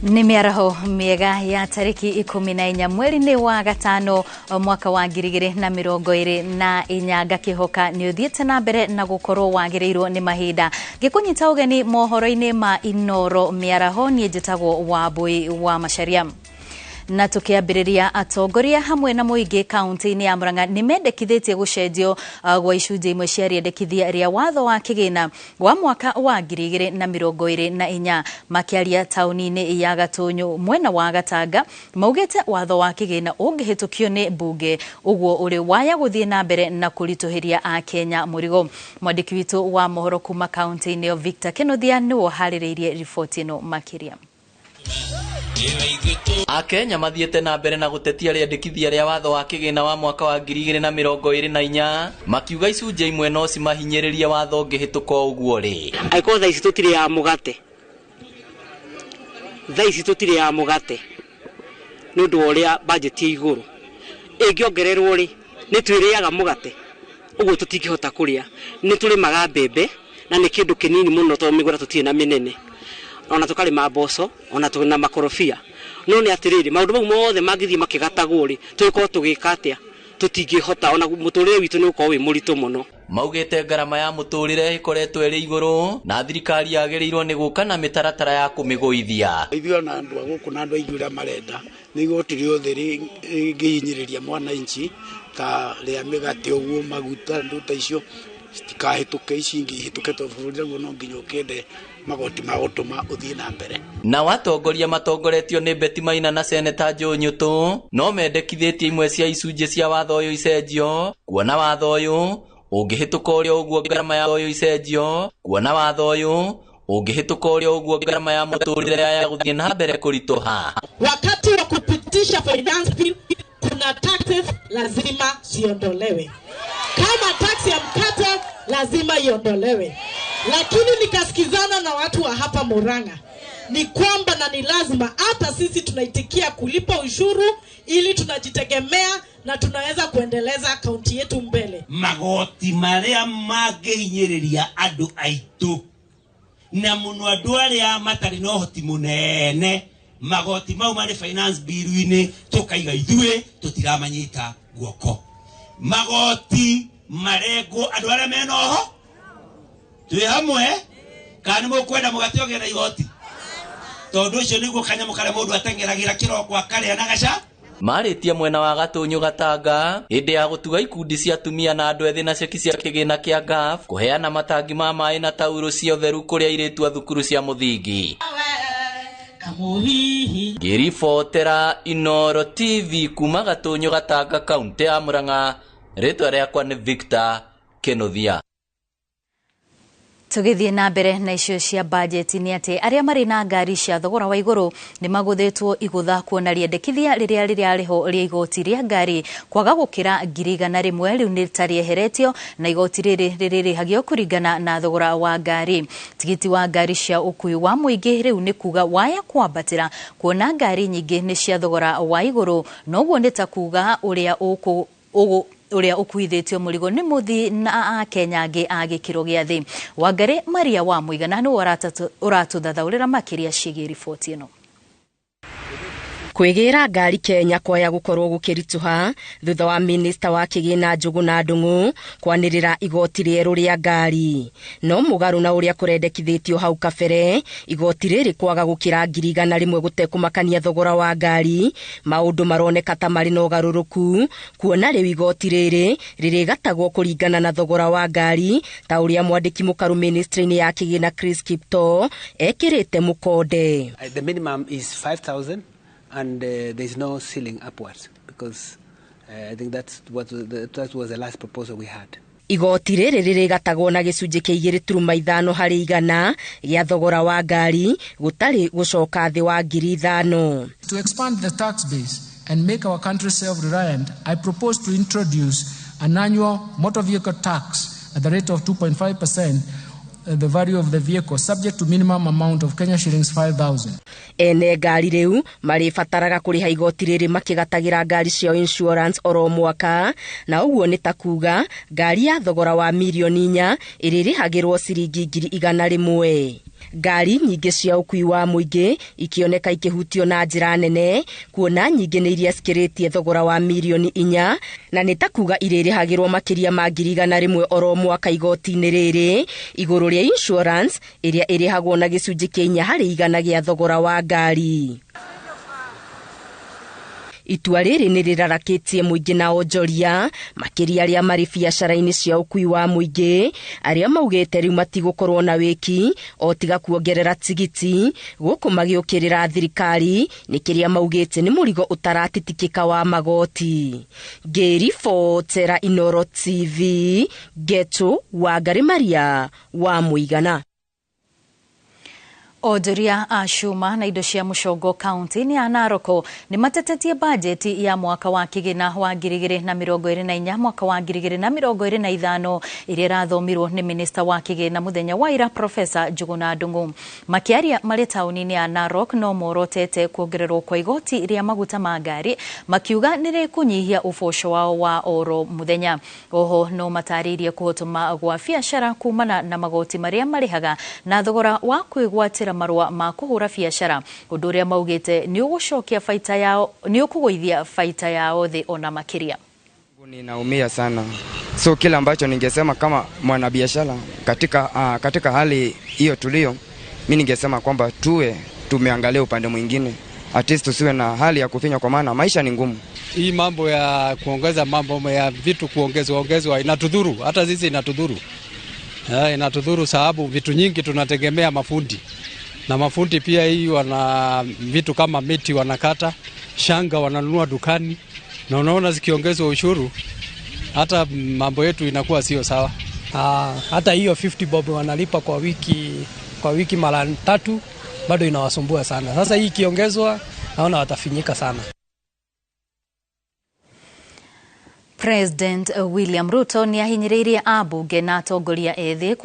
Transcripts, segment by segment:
Ni miaraho miega ya tariki 14 mweri-ini wa gatano mwaka wa 2024 gakihoka ni uthiete na mbere na gukorwo wagirirwo ni mahinda gikunyita ugeni mohoro-ini ma Inoro miaraho ni njitagwo Wambui wa Macharia. Na tukiambiriria atongoria hamwe na muingi kaunti-ini ya Murang'a ni mendekithitie gucenjio gwa icunjĩ imwe cia riendekithia ria watho wa kigina wa mwaka wa 2024 makiaria tauni-ini ya Gatunyu mwena wa Gatanga maugite watho wa kigina ungihitukio ni mbunge uguo uri waya guthie na mbere na kurituhiria a Kenya murigo. Mwandiki witu wa mohoro kuma kaunti-ini Victor Kenothia niwo haririirie riboti ino makiria. Akenya mathiete na mbere na gutetia riendekithia ria watho wa kigina wa mwaka wa 2024 makiuga icunjĩ imwe no cimahinyĩrĩrie watho ngĩhĩtũka ũguo ri. Aiko tha ici tutire ya mugate. Tha ici tutire ya mugate. Nĩ ũndũ ũrĩa budget ya igũrũ. Ĩngĩongererwo ri nĩ twĩrĩaga mugate. Ũguo tũtingĩhota kũrĩa. Nĩ tũrĩmaga mbembe na nĩ kĩndũ kĩnini mũno tondũ mĩgũnda tũtirĩ na mĩnene. Ona tukarima mboco ona tuna makorofia no ni atiriri maundu mau mothe mangithie makigatagwo ri twiko tugika atia tutingihota ona muturire witu ni uko wi murito muno. Maugite ngarama ya muturire ikoretwo iri iguru na thirikari yagereirwo ni guka na mitaratara ya kumiguithia. Ithio na andu aguku na andu aigura marenda ni gotiri othe ngihinyiriria mwana inchi ta ria migate uguo maguta nduta icio citikahituke ici ingihituke to bururi guo no nginya ukende magoti magotuma uthie na mbere. Na watongoria matongoretio ni Betty Maina na Seneta Joe Nyutu no mendekithitie imwe cia icunjĩ cia watho uyu icenjio kuona watho uyu ungihituka uria uguo ngarama ya uyu icenjio kuona watho uyu ungihituka uria uguo ngarama ya muturire ya guthie na mbere kurituha. Wakati wa kupitisha finance bill kuna taxes lazima siondolewe. Kama tax ya mkate lazima iondolewe. Lakini nikasikizana na watu wa hapa Murang'a ni kwamba na ni lazima hata sisi tunaitikia kulipa ushuru ili tunajitegemea na tunaweza kuendeleza kaunti yetu mbele. Magoti maria mangihinyiriria andu aitu na muno andu aria matari no hoti munene magoti mau mari finance bill-ini tukaiga ithue tutiramanyita guoko. Magoti marego andu aria menoho twi hamwe kana mukwenda mugatioge na igoti tondu ucio niguo kanyamu kare mundu atengeragira kiroko akaria na gaca. Maritie mwena wa Gatunyu Gatanga hindi ya gutuga ikundi cia atumia na andu ethi na ceki cia kigina kia GAF kuheana matangi ma mai na tauro cia utheru kuria iritu a thukuru cia muthingi. Ngiribotera Inoro TV kuma Gatunyu Gatanga kaunti ya Murang'a. Ritwa riakwa ni Victor Kenothia. Tugithie na mbere na icio cia budget ni ati aria mari na ngari cia thogora wa iguru ni maguthetwo igutha kuona riendekithia riria riho ria igoti ria ngari kwaga gukira 100,000 riu ni tarieheretio na igoti riri hagio kuringana na thogora wa ngari. Tigiti wa ngari cia ukui wa muingi riu ni kuga waya kwambatira kuona ngari nyingi ni cia thogora wa iguru noguo ni ta kuga uria ukuithitio murigo ni muthi na Kenya angi agikiro gia thi. Wangari Maria wa Muigana ni uratuthathaurira makiria ciĩgiĩ riboti ino. Kwigira ngari Kenya kwaya gukorwo gukirituha thutha wa minista wa kigina Njuguna Ndung'u kwanirira igoti rieru ria ngari. No mugaru na uria kurendekithitio hau kabere igoti riri kwaga gukira 100,000 gutekumakania thogora wa ngari maundu maroneka ta mari na ugaruruku kuona riu igoti riri gatagwo kuringana na thogora wa ngari ta uria mwandiki mukaru ministry-ini ya kigina Chris Kipto ekirite mukonde. The minimum is 5,000 and there is no ceiling upwards because I think that was the last proposal we had. Igoti riri gatagwo na gicunjĩ kĩa 2.5 harĩ igana gĩa thogora wa ngari gutari gucoka thi wa 5,000. To expand the tax base and make our country self-reliant, I propose to introduce an annual motor vehicle tax at the rate of 2.5%. The value of the vehicle subject to minimum amount of Kenya shillings 5,000. Ene ngari riu maribataraga kuriha igoti riri makigatagira ngari cio insurance oro mwaka na uguo ni takuga ngari ya thogora wa milioni 4 iririhagirwo ciringi 100,000. Ngari nyingĩ cia ũkui wa mũingĩ ikioneka ikĩhutio na njĩra nene, kuona nyingĩ nĩ iria cikĩrĩtie thogora wa mirioni 4 na nĩ ta kuga irĩrĩhagĩrwo makĩria ma 100,000 oro mwaka igoti-inĩ rĩrĩ igũrũ rĩa insurance ĩrĩa ĩrĩhagwo na gĩcunjĩ kĩa 4 harĩ igana gĩa thogora wa ngari. Itua rĩrĩ nĩ rĩrarakĩtie mũingĩ na onjoria makĩria arĩa marĩ biacara-inĩ cia ũkui wa mũingĩ arĩa maugĩte rĩu matigũkorwo na wĩki o tiga kuongerera tigiti gũkũ magĩũkĩrĩra thirikari nĩ kĩrĩa maugĩte nĩ mũrigo ũtaratitikĩka wa magoti. Ngĩribotera Inooro TV, Geto Wangari Maria wa Mũigana. Onjoria a cuma na indo cia mũcongo kaunti-inĩ ya Narok nĩ matetetie bajeti ya mwaka wa kĩgĩna wa 2024 mwaka wa 2025 ĩrĩa ĩrathomirwo nĩ minista wa kĩgĩna mũthenya wa ira Profesa Njuguna Ndung'u. Makĩaria marĩ taũni-inĩ ya Narok no morotete kuongererwo kwa igoti rĩa maguta ma ngari makiuga nĩ rĩkũnyihia ũboco wao wa oro mũthenya. Oho no matarĩirie kũhotoma gwa biacara kumana na magoti marĩa marĩhaga na thogora wa kwĩgwatĩra marũa ma kũhũra biacara, ũndũ ũrĩa maugĩte nĩ ũgũcokia baita yao, nĩ ũkũgũithia baita yao thĩ ona makĩria. Ninaumia sana. So kila ambacho ningesema kama mwanabiashara katika hali hiyo tulio, mimi ningesema kwamba tumeangalia upande mwingine. At least tusiwe na hali ya kufinya kwa maana maisha ni ngumu. Hii mambo ya kuongeza mambo ya vitu kuongezwa inatudhuru, hata sisi inatudhuru. Inatudhuru sababu vitu nyingi tunategemea mafundi. Na mafundi pia hii wana vitu kama miti wanakata, shanga wananunua dukani. Na unaona zikiongezwa ushuru, hata mambo yetu inakuwa sio sawa. Hata hiyo 50 bob wanalipa kwa wiki mara 3 bado inawasumbua sana. Sasa hii ikiongezwa naona watafinyika sana. President William Ruto nĩ ahinyĩrĩirie ambunge na atongoria ethĩ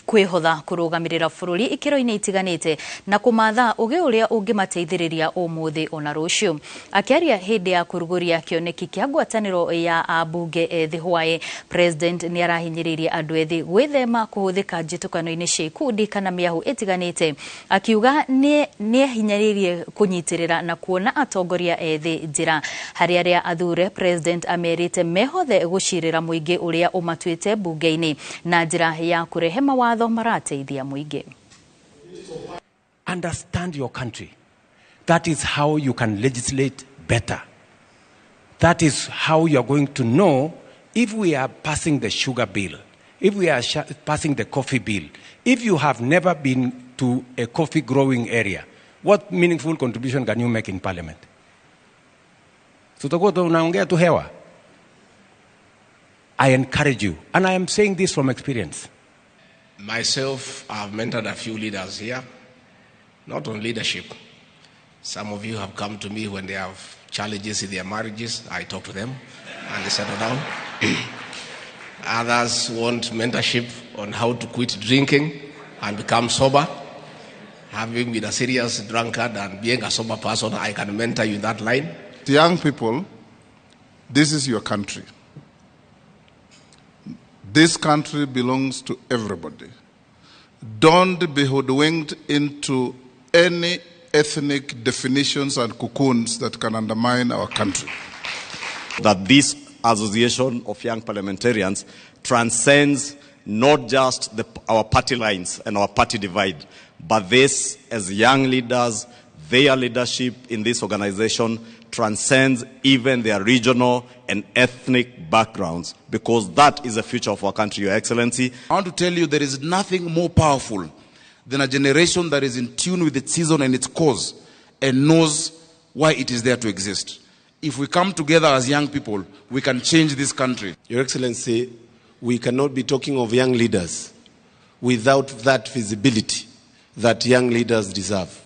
kwĩhotha kũrũgamĩrĩra bũrũri ikĩro-inĩ itiganĩte na kũmatha ũgĩ ũrĩa ũngĩmateithĩrĩria ũmũthĩ ona rũciũ. Akĩaria hĩndĩ ya kũrugũria kĩoneki kĩa ngwatanĩro ya ambunge ethĩ Hwaĩ, President nĩ arahinyĩrĩirie andũ ethĩ gwĩthema kũhũthĩka njĩtũkano-inĩ cia ikundi kana mĩahu ĩtiganĩte. Akiuga nĩ ahinyĩrĩirie kũnyitĩrĩra na kuona atongoria ethĩ njĩra harĩ arĩa athure. President amerite mehothe gũcirĩra mũingĩ ũrĩa ũmatuĩte bunge-inĩ na njĩra ya kũrehe mawatho marateithia mũingĩ. Understand your country. That is how you can legislate better. That is how you are going to know if we are passing the sugar bill, if we are passing the coffee bill. If you have never been to a coffee growing area, what meaningful contribution can you make in parliament? Tutakuwa tunaongea tu hewa. I encourage you, and I am saying this from experience. Myself, I've mentored a few leaders here, not on leadership. Some of you have come to me when they have challenges in their marriages. I talk to them and they settle down. Others want mentorship on how to quit drinking and become sober. Having been a serious drunkard and being a sober person, I can mentor you in that line. The young people, this is your country. This country belongs to everybody. Don't be hoodwinked into any ethnic definitions and cocoons that can undermine our country. That this association of young parliamentarians transcends not just our party lines and our party divide, but this, as young leaders, their leadership in this organization transcends even their regional and ethnic backgrounds, because that is the future of our country, Your Excellency. I want to tell you there is nothing more powerful than a generation that is in tune with its season and its cause and knows why it is there to exist. If we come together as young people, we can change this country. Your Excellency, we cannot be talking of young leaders without that visibility that young leaders deserve.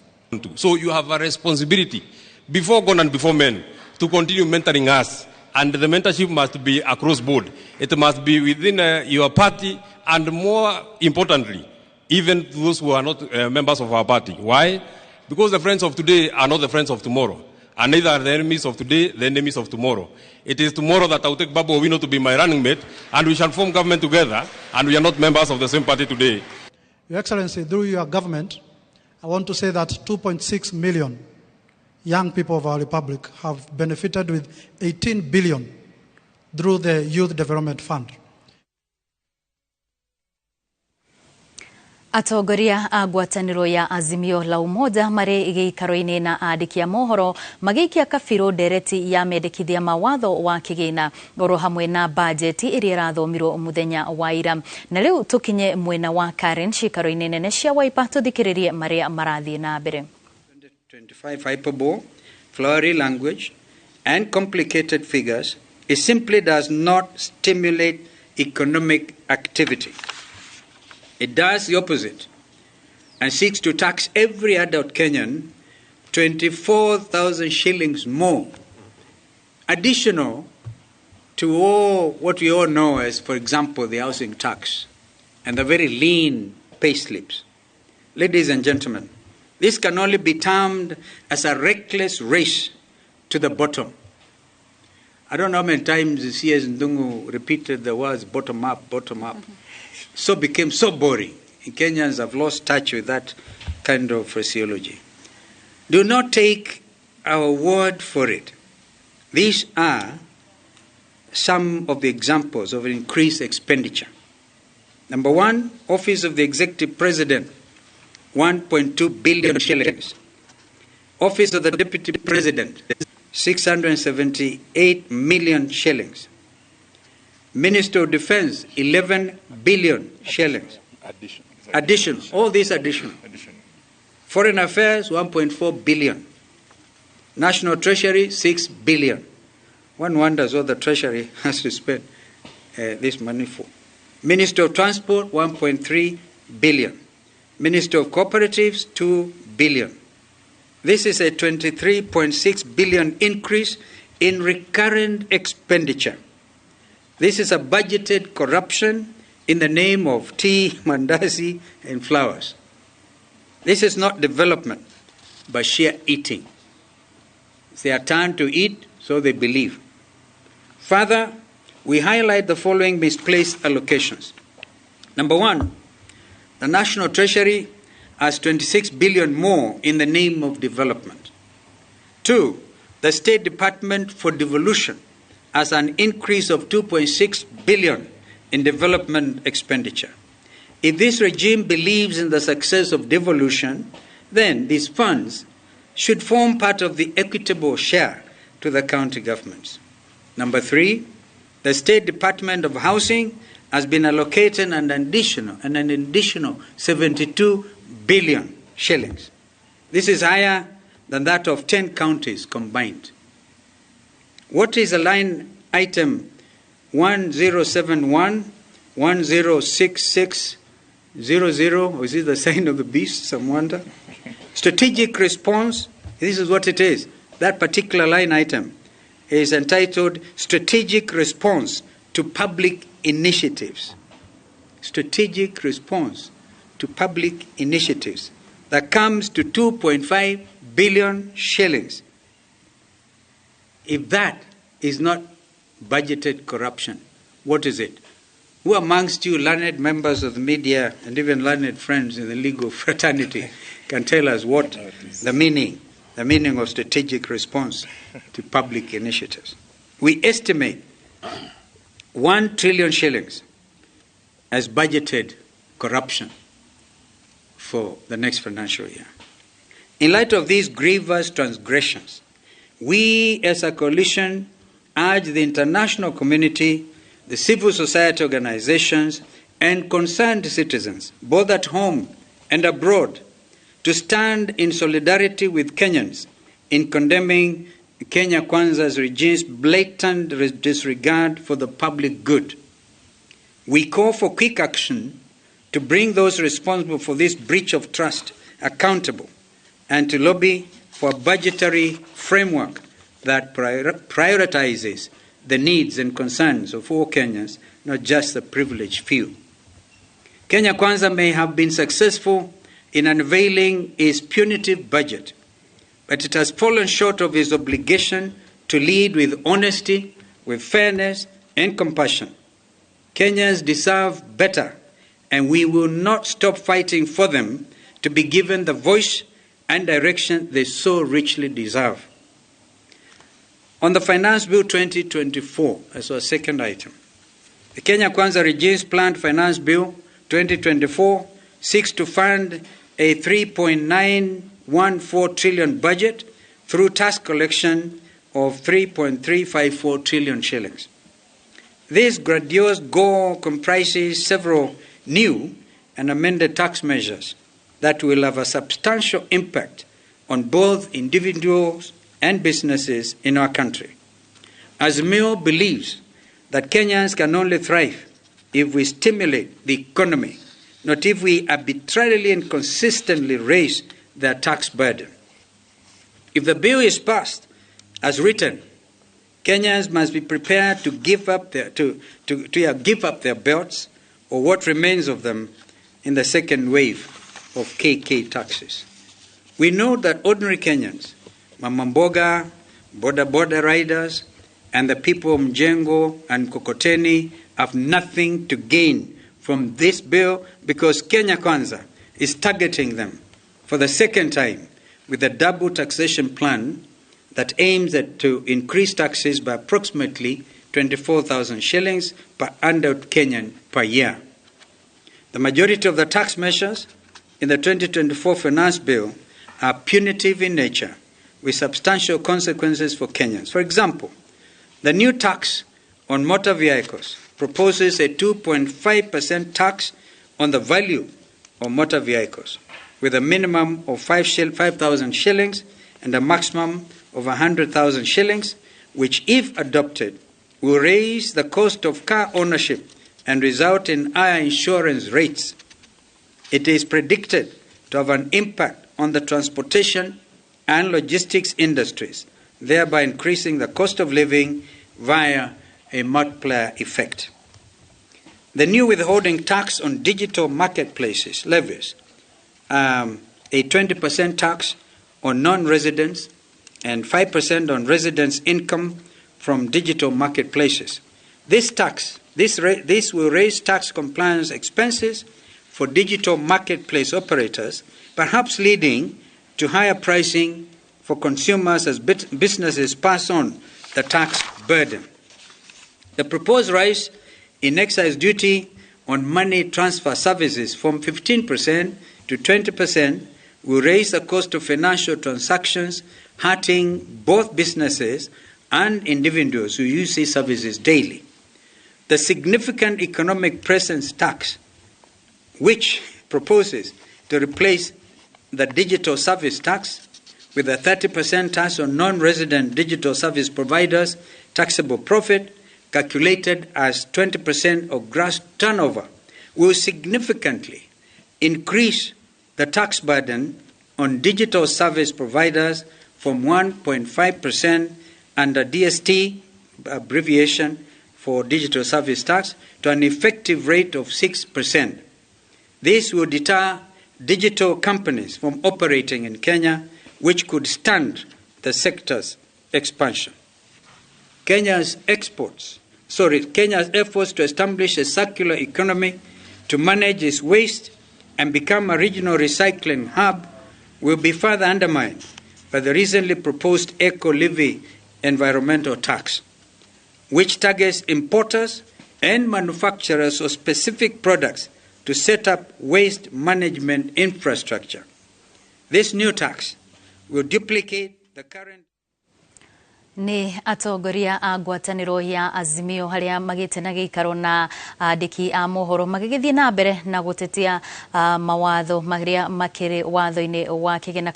So you have a responsibility before God and before men to continue mentoring us, and the mentorship must be across board. It must be within your party, and more importantly, even those who are not members of our party. Why? Because the friends of today are not the friends of tomorrow, and neither are the enemies of today the enemies of tomorrow. It is tomorrow that I will take Babu Owino to be my running mate, and we shall form government together, and we are not members of the same party today. Your Excellency, through your government, I want to say that 2.6 million young people of our republic have benefited with 18 billion through the Youth Development Fund. Atongoria a ngwatanĩro ya Azimio la Umoja marĩ gĩikaro-inĩ na andĩki a mohoro magĩikia kabirũ ndereti ya mendekithia mawatho wa kĩgĩna oro hamwe na bajeti ĩrĩa ĩrathomirwo mũthenya wa ira. Na rĩu tũkinye mwena wa Karen ciikaro-inĩ nene cia Wiper tũthikĩrĩrie marĩa marathiĩ na mbere. 25 hyperbole, flowery language and complicated figures, it simply does not stimulate economic activity. It does the opposite and seeks to tax every adult Kenyan 24,000 shillings more, additional to all what we all know as, for example, the housing tax and the very lean pay slips. Ladies and gentlemen, this can only be termed as a reckless race to the bottom. I don't know how many times C.S. Ndungu repeated the words bottom up, bottom up. So became so boring. Kenyans have lost touch with that kind of phraseology. Do not take our word for it. These are some of the examples of increased expenditure. Number one, Office of the Executive President, 1.2 billion shillings. Office of the Deputy President, 678 million shillings. Minister of Defense, 11 billion shillings. Addition. All these additional. Foreign Affairs, 1.4 billion. National Treasury, 6 billion. One wonders what the Treasury has to spend this money for. Minister of Transport, 1.3 billion. Minister of Cooperatives, 2 billion. This is a 23.6 billion increase in recurrent expenditure. This is a budgeted corruption in the name of tea, mandazi, and flowers. This is not development, but sheer eating. It's their turn to eat, so they believe. Further, we highlight the following misplaced allocations. Number one, the National Treasury has 26 billion more in the name of development. Two, the State Department for Devolution as an increase of 2.6 billion in development expenditure. If this regime believes in the success of devolution, then these funds should form part of the equitable share to the county governments. Number three, the State Department of Housing has been allocated an additional 72 billion shillings. This is higher than that of 10 counties combined. What is a line item 1071, 106600, or is it the sign of the beast, some wonder? Strategic response, this is what it is. That particular line item is entitled Strategic Response to Public Initiatives. Strategic Response to Public Initiatives. That comes to 2.5 billion shillings. If that is not budgeted corruption, what is it? Who amongst you learned members of the media and even learned friends in the legal fraternity can tell us what the meaning of strategic response to public initiatives? We estimate 1 trillion shillings as budgeted corruption for the next financial year. In light of these grievous transgressions, we as a coalition urge the international community, the civil society organizations, and concerned citizens, both at home and abroad, to stand in solidarity with Kenyans in condemning Kenya Kwanza's regime's blatant disregard for the public good. We call for quick action to bring those responsible for this breach of trust accountable and to lobby for a budgetary framework that prioritizes the needs and concerns of all Kenyans, not just the privileged few. Kenya Kwanza may have been successful in unveiling its punitive budget, but it has fallen short of its obligation to lead with honesty, with fairness, and compassion. Kenyans deserve better and we will not stop fighting for them to be given the voice and direction they so richly deserve. On the Finance Bill 2024, as our second item, the Kenya Kwanza regime's planned Finance Bill 2024 seeks to fund a 3.914 trillion budget through tax collection of 3.354 trillion shillings. This grandiose goal comprises several new and amended tax measures that will have a substantial impact on both individuals and businesses in our country. Azimio believes that Kenyans can only thrive if we stimulate the economy, not if we arbitrarily and consistently raise their tax burden. If the bill is passed as written, Kenyans must be prepared to give up their belts or what remains of them in the second wave of KK taxes. We know that ordinary Kenyans, Mama Mboga, boda riders, and the people of Mjengo and Kokoteni have nothing to gain from this bill because Kenya Kwanza is targeting them for the second time with a double taxation plan that aims to increase taxes by approximately 24,000 shillings per adult Kenyan per year. The majority of the tax measures in the 2024 Finance Bill are punitive in nature with substantial consequences for Kenyans. For example, the new tax on motor vehicles proposes a 2.5% tax on the value of motor vehicles with a minimum of 5,000 shillings and a maximum of 100,000 shillings, which, if adopted, will raise the cost of car ownership and result in higher insurance rates. It is predicted to have an impact on the transportation and logistics industries, thereby increasing the cost of living via a multiplier effect. The new withholding tax on digital marketplaces levies a 20% tax on non-residents and 5% on residents' income from digital marketplaces. This will raise tax compliance expenses for digital marketplace operators, perhaps leading to higher pricing for consumers as businesses pass on the tax burden. The proposed rise in excise duty on money transfer services from 15% to 20% will raise the cost of financial transactions, hurting both businesses and individuals who use these services daily. The significant economic presence tax, which proposes to replace the digital service tax with a 30% tax on non-resident digital service providers' taxable profit, calculated as 20% of gross turnover, will significantly increase the tax burden on digital service providers from 1.5% under DST, abbreviation for digital service tax, to an effective rate of 6%. This will deter digital companies from operating in Kenya, which could stunt the sector's expansion. Kenya's efforts to establish a circular economy to manage its waste and become a regional recycling hub will be further undermined by the recently proposed eco-levy environmental tax, which targets importers and manufacturers of specific products to set up waste management infrastructure. This new tax will duplicate the current. Ni atongoria a ngwatanĩro ya Azimio haria magĩte na gĩikaro na andĩki a mohoro magĩgĩthiĩ na mbere na gũtetia mawatho marĩa makĩrĩ watho-inĩ wa kĩgĩna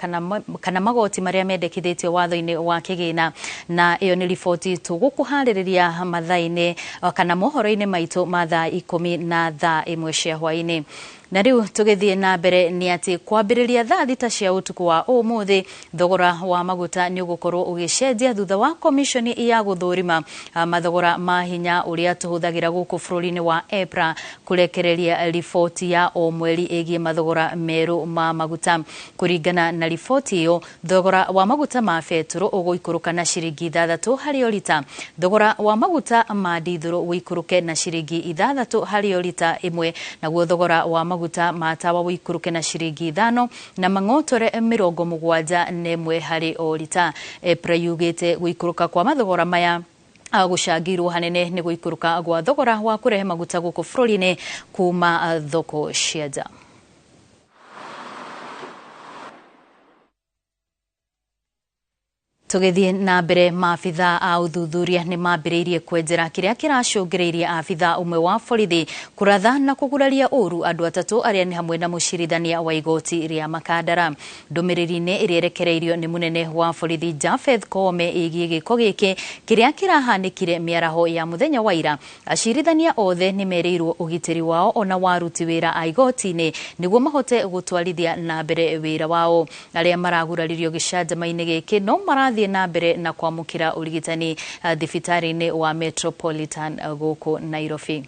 kana magoti marĩa mendekithĩtio watho-inĩ wa kĩgĩna, na ĩyo nĩ riboti tũgũkũharĩrĩria mathaa-inĩ kana mohoro-inĩ maitũ ma thaa 10 na thaa 1 cia hwaĩ-inĩ. Na riu tugithie na mbere ni ati kwambiriria thaa thita cia utuku wa umuthi thogora wa maguta ni ugukorwo ugicenjia thutha wa commission ya guthurima mathogora ma hinya uria tuhuthagira guku bururi-ini wa EPRA kurekereria riboti ya o mweri igie mathogora meru ma maguta. Kuringana na riboti iyo, thogora wa maguta ma betro uguikuruka na ciringi 6 hari o lita, thogora wa maguta ma dithero uiguikuruke na ciringi 6 hari o lita imwe, naguo thogora wa maguta ma tawa uiguikuruke na ciringi 5 na mang'otore 71 hari o lita. EPRA yugite guikuruka kwa mathogora maya gucangirwo hanene ni guikuruka gwa thogora wa kurehe maguta guku bururi-ini kuma thoko cia nja. Tugithie na mbere, maabitha a uthuthuria ni mambiriirie kwenjera kiria kiracungireirie abitha umwe wa borithi kuratha na kuguraria uru andu atatu aria ni hamwe na mucirithania wa igoti ria Makadara. Ndumiriri-ini irerekereirio ni munene wa borithi Japheth Koome igie giko giki kiria kirahanikire miaraho ya muthenya wa ira. Acirithania othe ni mereirwo ugitiri wao ona waruti wira a igoti-ini niguo mahote gutwarithia na mbere wira wao. Aria maraguraririo gicanjama-ini giki no marathi na mbere na kwamukira urigitani thibitari-ini wa Metropolitan guku Nairobi.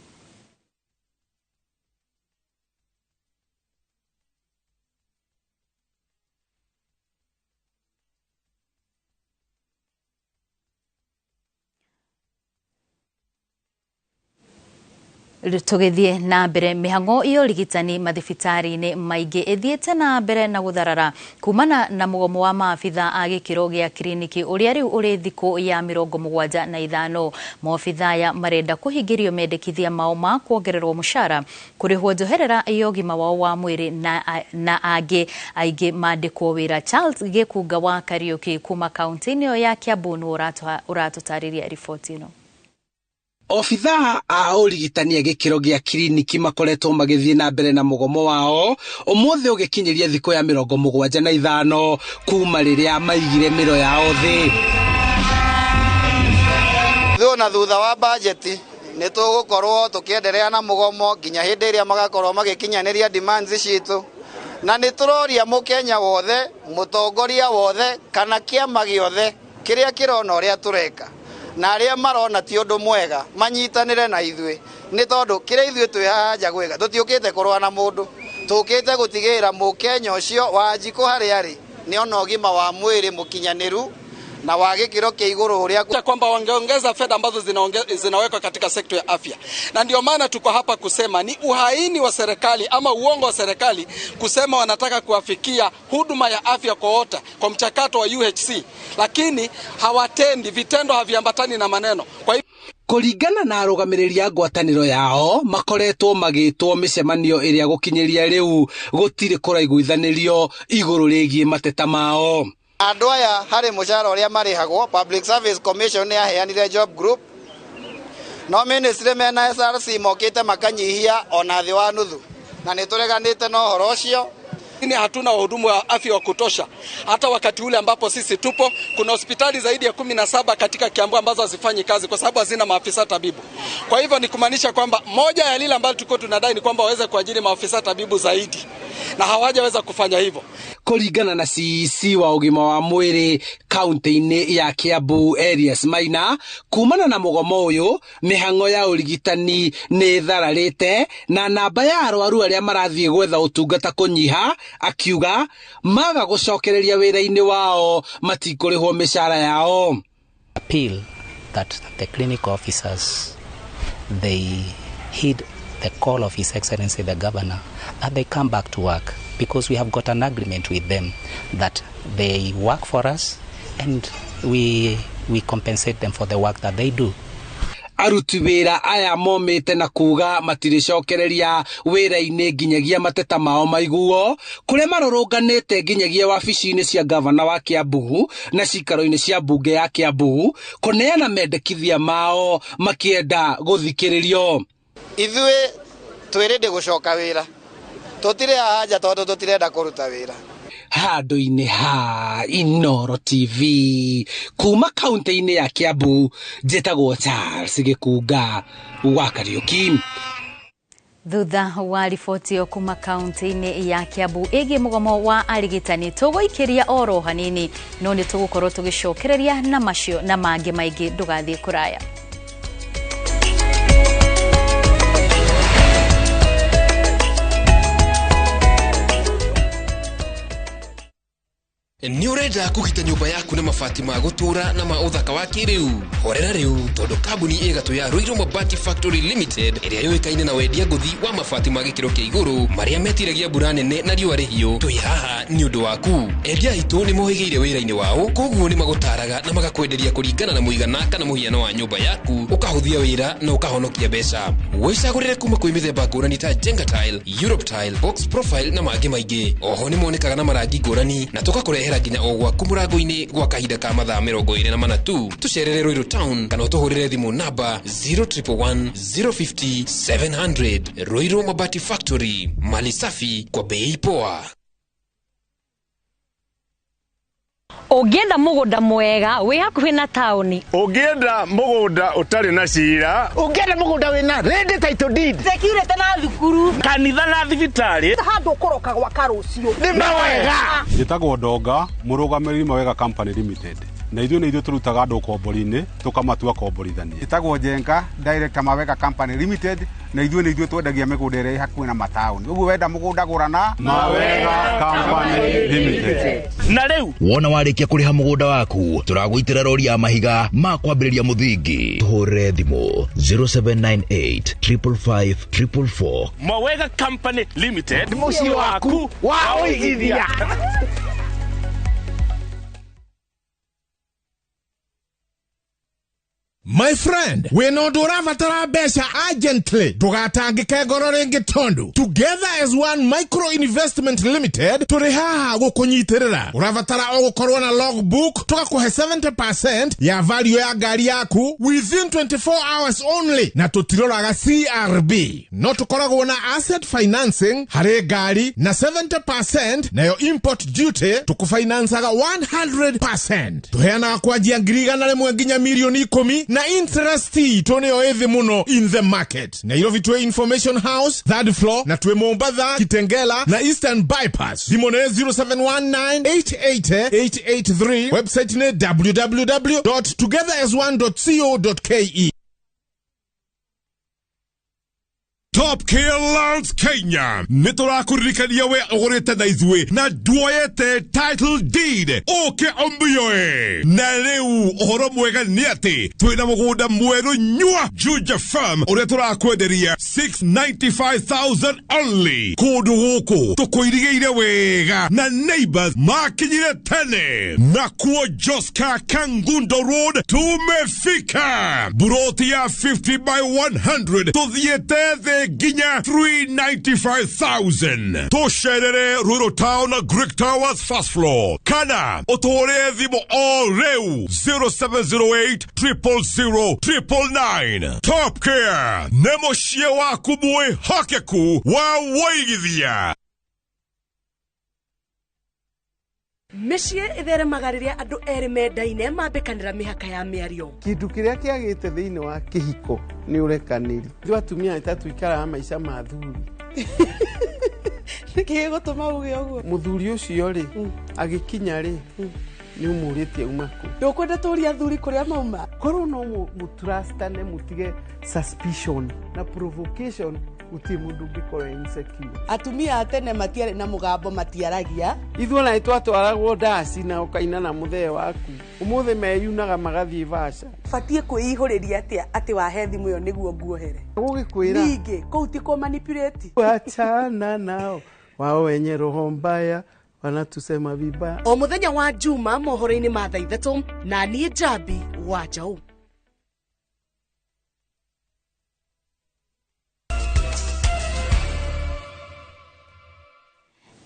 Tugithie na mbere, mihango iyo rigitani mathibitari-ini maingi ithiete na mbere na gutharara kumana na mugomo wa maabitha a gikiro gia kliniki uria riu uri thiku ya 75. Maabitha ya marenda kuhingirio mendekithia mao ma kuongererwo mushara, kurihwo njoherera iyo gima wao wa mwiri na aingi mandikwo wira. Charles Gikuga wa Kariuki kuma kaunti-ini ya Kiambu no uratutariria riboti ino. Obitha a urigitani gikiro gia kliniki makoretwo magithie na mbere na mugomo wao umuthi ugikinyiria thiku ya 75 kuma riria maigire miro yao thi. Thuna thutha wa budget ni tugukorwo tukiendelea na mugomo nginya hindi iria magakorwo magikinyaniria demands citu, na ni turoria mukenya wothe, mutongoria wothe kana kiama giothe kiria kirona uria tureka na aria marona ti undu mwega manyitanire na ithui, ni tondu kiria ithui twihanja gwika tutiukite kurwa na mundu, tukite gutigira mukenya ucio wanjiku hari ari ni ona ugima wa mwiri mukinyaniru na wa gikiro kia iguru uria kwamba wangeongeza fedha ambazo zinawekwa katika sekta ya afya. Na ndio maana tuko hapa kusema ni uhaini wa serikali ama uongo wa serikali kusema wanataka kuafikia huduma ya afya kwa wote kwa mchakato wa UHC, lakini hawatendi, vitendo haviambatani na maneno. Kwa hivyo kuringana na arugamiriri ngwataniro yao makoretwo magitwo micemanio iria gukinyiria riu gutiri kuraiguithanirio iguru rigie mateta mao. Andu aya hari mushara uria marihagwo Public Service Commission ni aheanire job group, no ministry mena SRC mokite makanyihia ona thi wa nuthu, na nitureganite no horo ucio. Hatuna wahudumu wa afya wa kutosha. Hata wakati ule ambapo sisi tupo, kuna hospitali zaidi ya 17 katika Kiambu ambazo hazifanyi kazi kwa sababu hazina maafisa tabibu. Kwa hivyo ni kumaanisha kwamba moja ya lile ambalo tulikuwa tunadai ni kwamba waweze kuajiri maafisa tabibu zaidi, na hawajaweza kufanya hivyo. Kuringana na CEC wa ugima wa mwiri kaunti-ini ya Kiambu Elias Maina, kumana na mugomo uyu mihango ya urigitani ni thararite na namba ya arwaru aria marathie gwetha utungata kunyiha, akiuga maga gucokereria wira-ini wao matikurihwo mishara yao. Appeal that the clinic officers they heed the call of His Excellency the Governor that they come back to work, because we have got an agreement with them that they work for us and we compensate them for the work that they do. Aruti wira aya momite na kuga matiricokereria wira-ini nginyagia mateta mao maiguo kuria marorunganite nginyagia wabici-ini cia gavana wa Kiambu na cikaro-ini cia bunge ya Kiambu kuneana mendekithia mao makienda guthikiririo. Ithui twirinde gucoka wira, tutire haja tondu tutirenda kuruta wira. Handu-ini ha Inoro TV kuma kaunti-ini ya Kiambu, njitagwo Charles Gikuga wa Kariuki. Thutha wa riboti yo kuma kaunti-ini ya Kiambu ĩgiĩ mũgomo wa arigitani tũgũikĩria oro hanini no nĩ tũgũkorwo tũgĩcokereria na macio na mangĩ maingĩ ndũgathiĩ kũraya. Ni urenda kugita nyumba yaku na mabati ma gutura na ma uthaka wa kiriu. Horera riu tondu kambuni igatu ya Ruiru Mabati Factory Limited iria yoikaine na wendia nguthi wa mabati ma gikiro kia iguru maria metiragia mbura nene na riũa rĩhiũ. Twi haha ni undu waku. Endia itu ni mohigeire wĩra-inĩ wao, koguo ni magutaraga na magakwenderia kũringana na mũigana kana mũhiano wa nyumba yaku, ukahuthia wĩra na ukahonokia mbeca. Wĩcagũrĩre kuma kwĩ mĩthemba ngũrani ta Jenga Tile, Europe Tile, Box Profile na mangĩ maingĩ. Oho ni monekaga na marangi ngũrani na tũgakũrehera nginya o gwaku mũrango-inĩ gwa kahinda ka mathaa 24 tu. Tucerere Ruiru Town kana ũtũhũrĩre thimũ namba 0111 050 700. Ruiru Mabati Factory, mali safi kwa bei poa. Ũngĩenda mũgũnda mwega wĩ hakuhĩ na taũni, ũngĩenda mũgũnda ũtarĩ na cira, ũngĩenda mũgũnda wĩna ready title deed, security na thukuru, kanitha na thibitarĩ, handũ ũkoroka gwaka rũciũ nĩ mawega. Njĩtagwo Ndonga, mũrũgamĩrĩri Mawega Company Limited. Na ithuĩ nĩ ithuĩ tũrutaga andũ kombori-inĩ tũkamatua komborithania. Njĩtagwo Jenga, Director Mawega Company Limited. Na ithuĩ nĩ ithuĩ twendagia mĩgũnda ĩrĩa ĩ hakuhĩ na mataũni. Ũguo wenda mũgũnda gũra na Mawega Company Limited. Na rĩu wona warĩkia kũrĩha mũgũnda waku, tũragũitĩra rori ya mahiga ma kwambĩrĩria mũthingi. Tũhũrĩre thimũ 0798 555 444. Mawega Company Limited, mũciĩ waku wa ũigithia. My friend, we no ndũrabatara mbeca urgently. Ndũgatangĩke ngoro rĩngĩ tondu. Together as one Micro Investment Limited, tũrĩ haha gũkũnyitĩrĩra. Ũrabatara o gũkorwo na logbook, tũgakũhe 70% ya value ya ngari yaku within 24 hours only. Na tũtiroraga CRB. No tũkoragwo na asset financing harĩ ngari na 70% nayo import duty tũkũfinansaga 100%. Tũheanaga kwanjia ngiri 100 nginya milioni 10 na interest toneo ethi muno in the market. Nairobi tuwe Information House, 3rd floor, na tuwe Mombasa, Kitengela, na Eastern Bypass. Simone 0719-880-883. Website ne www.togetheras1.co.ke. Top Care Lands Kenya. Niturakuririkania we ogorete na izwe na duoyete title deed. Oke ombiyoe. Na leu ohoro mwega ni ati twina mũgũnda mweru nyua Juja Farm uria turakwenderia 695,000 only. Kũndũ gũkũ tũkũirigeire wega na neighbors makinyire tene. Na kuo Joska Kangundo Road tumefika. Buroti ya 50 by 100 tuthiete the ginya 395,000. Tosherere Ruiru Town Greek Towers first floor. Kana otore thimo all reu 0708 000 999. Top Care nemoshie waku mwe hakeku wa waigithia. Mĩciĩ ĩtheremaga rĩrĩa andũ erĩ mendaine mambĩkanĩra mĩhaka ya mĩario. Kĩndũ kĩrĩa kĩagĩte thĩinĩ wa kĩhiko nĩ ũrekanĩri. Ithuĩ atumia atatũ ikaraga maica ma thuri. Nĩkĩ gĩgũtũma uge ũguo? Mũthuri ũcio rĩ agĩkinya rĩ nĩ ũmũrĩtie uma kũ. Ndũkwenda tũũria thuri kũrĩa mauma. Korwo no mũtrustane mũtige suspicion na provocation uti mundu ngikora insecure. Atumia atene matiarĩ na mũgambo matiaragia. Ithuĩ ona twatwaragwo ndaci na ũkaina na mũthee waku. Ũmũthĩ meyunaga magathiĩ vaca. Batiĩ kwĩihũrĩria atĩa atĩ wahe thimũ ĩyo nĩguo nguohere. Gũgĩkwĩra. Ningĩ kũu ti kũ manipulate. Wachana nao. Wao wenye roho mbaya wanatusema vibaya. O mũthenya wa Juma mohoro-inĩ ma thaa 3 na niĩ Jabi wa Jau.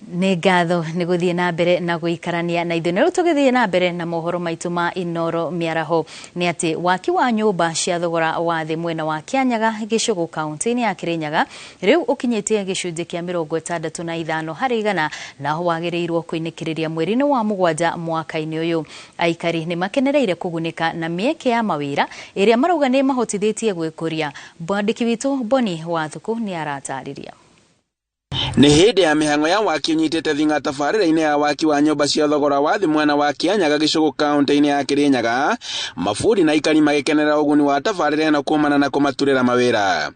Nĩ ngatho nĩ gũthiĩ na mbere na gũikarania na ithuĩ. Nĩ tũgĩthiĩ na mbere na mohoro maitũ ma Inoro mĩaraho nĩ atĩ waki wa nyũmba cia thogora wa thĩ mwena wa Kĩanyaga Gĩcũgũ kaunti-inĩ ya Kĩrĩnyaga rĩu ũkinyĩtie gĩcunjĩ kĩa 65 harĩ igana naho wagĩrĩirwo kũinĩkĩrĩria mweri-inĩ wa mũgwanja mwaka-inĩ ũyũ. Aikari nĩ makenereire kũgunĩka na mĩeke ya mawĩra ĩrĩa marauga nĩ mahotithĩtie gwĩkũria. Mwandĩki witũ Boni Wathuku nĩ aratarĩria. Nĩ hĩndĩ ya mĩhang'o ya waki ũnyitĩte thinga tabarĩra-inĩ ya waki wa nyũmba cia thogora wa thĩ mwena wa Kĩanyaga Gĩcũgũ kaunti-inĩ ya Kĩrĩnyaga, mabundi na aikari magĩkenera ũguni wa tabarĩra ĩno kuumana na kũmaturĩra mawĩra.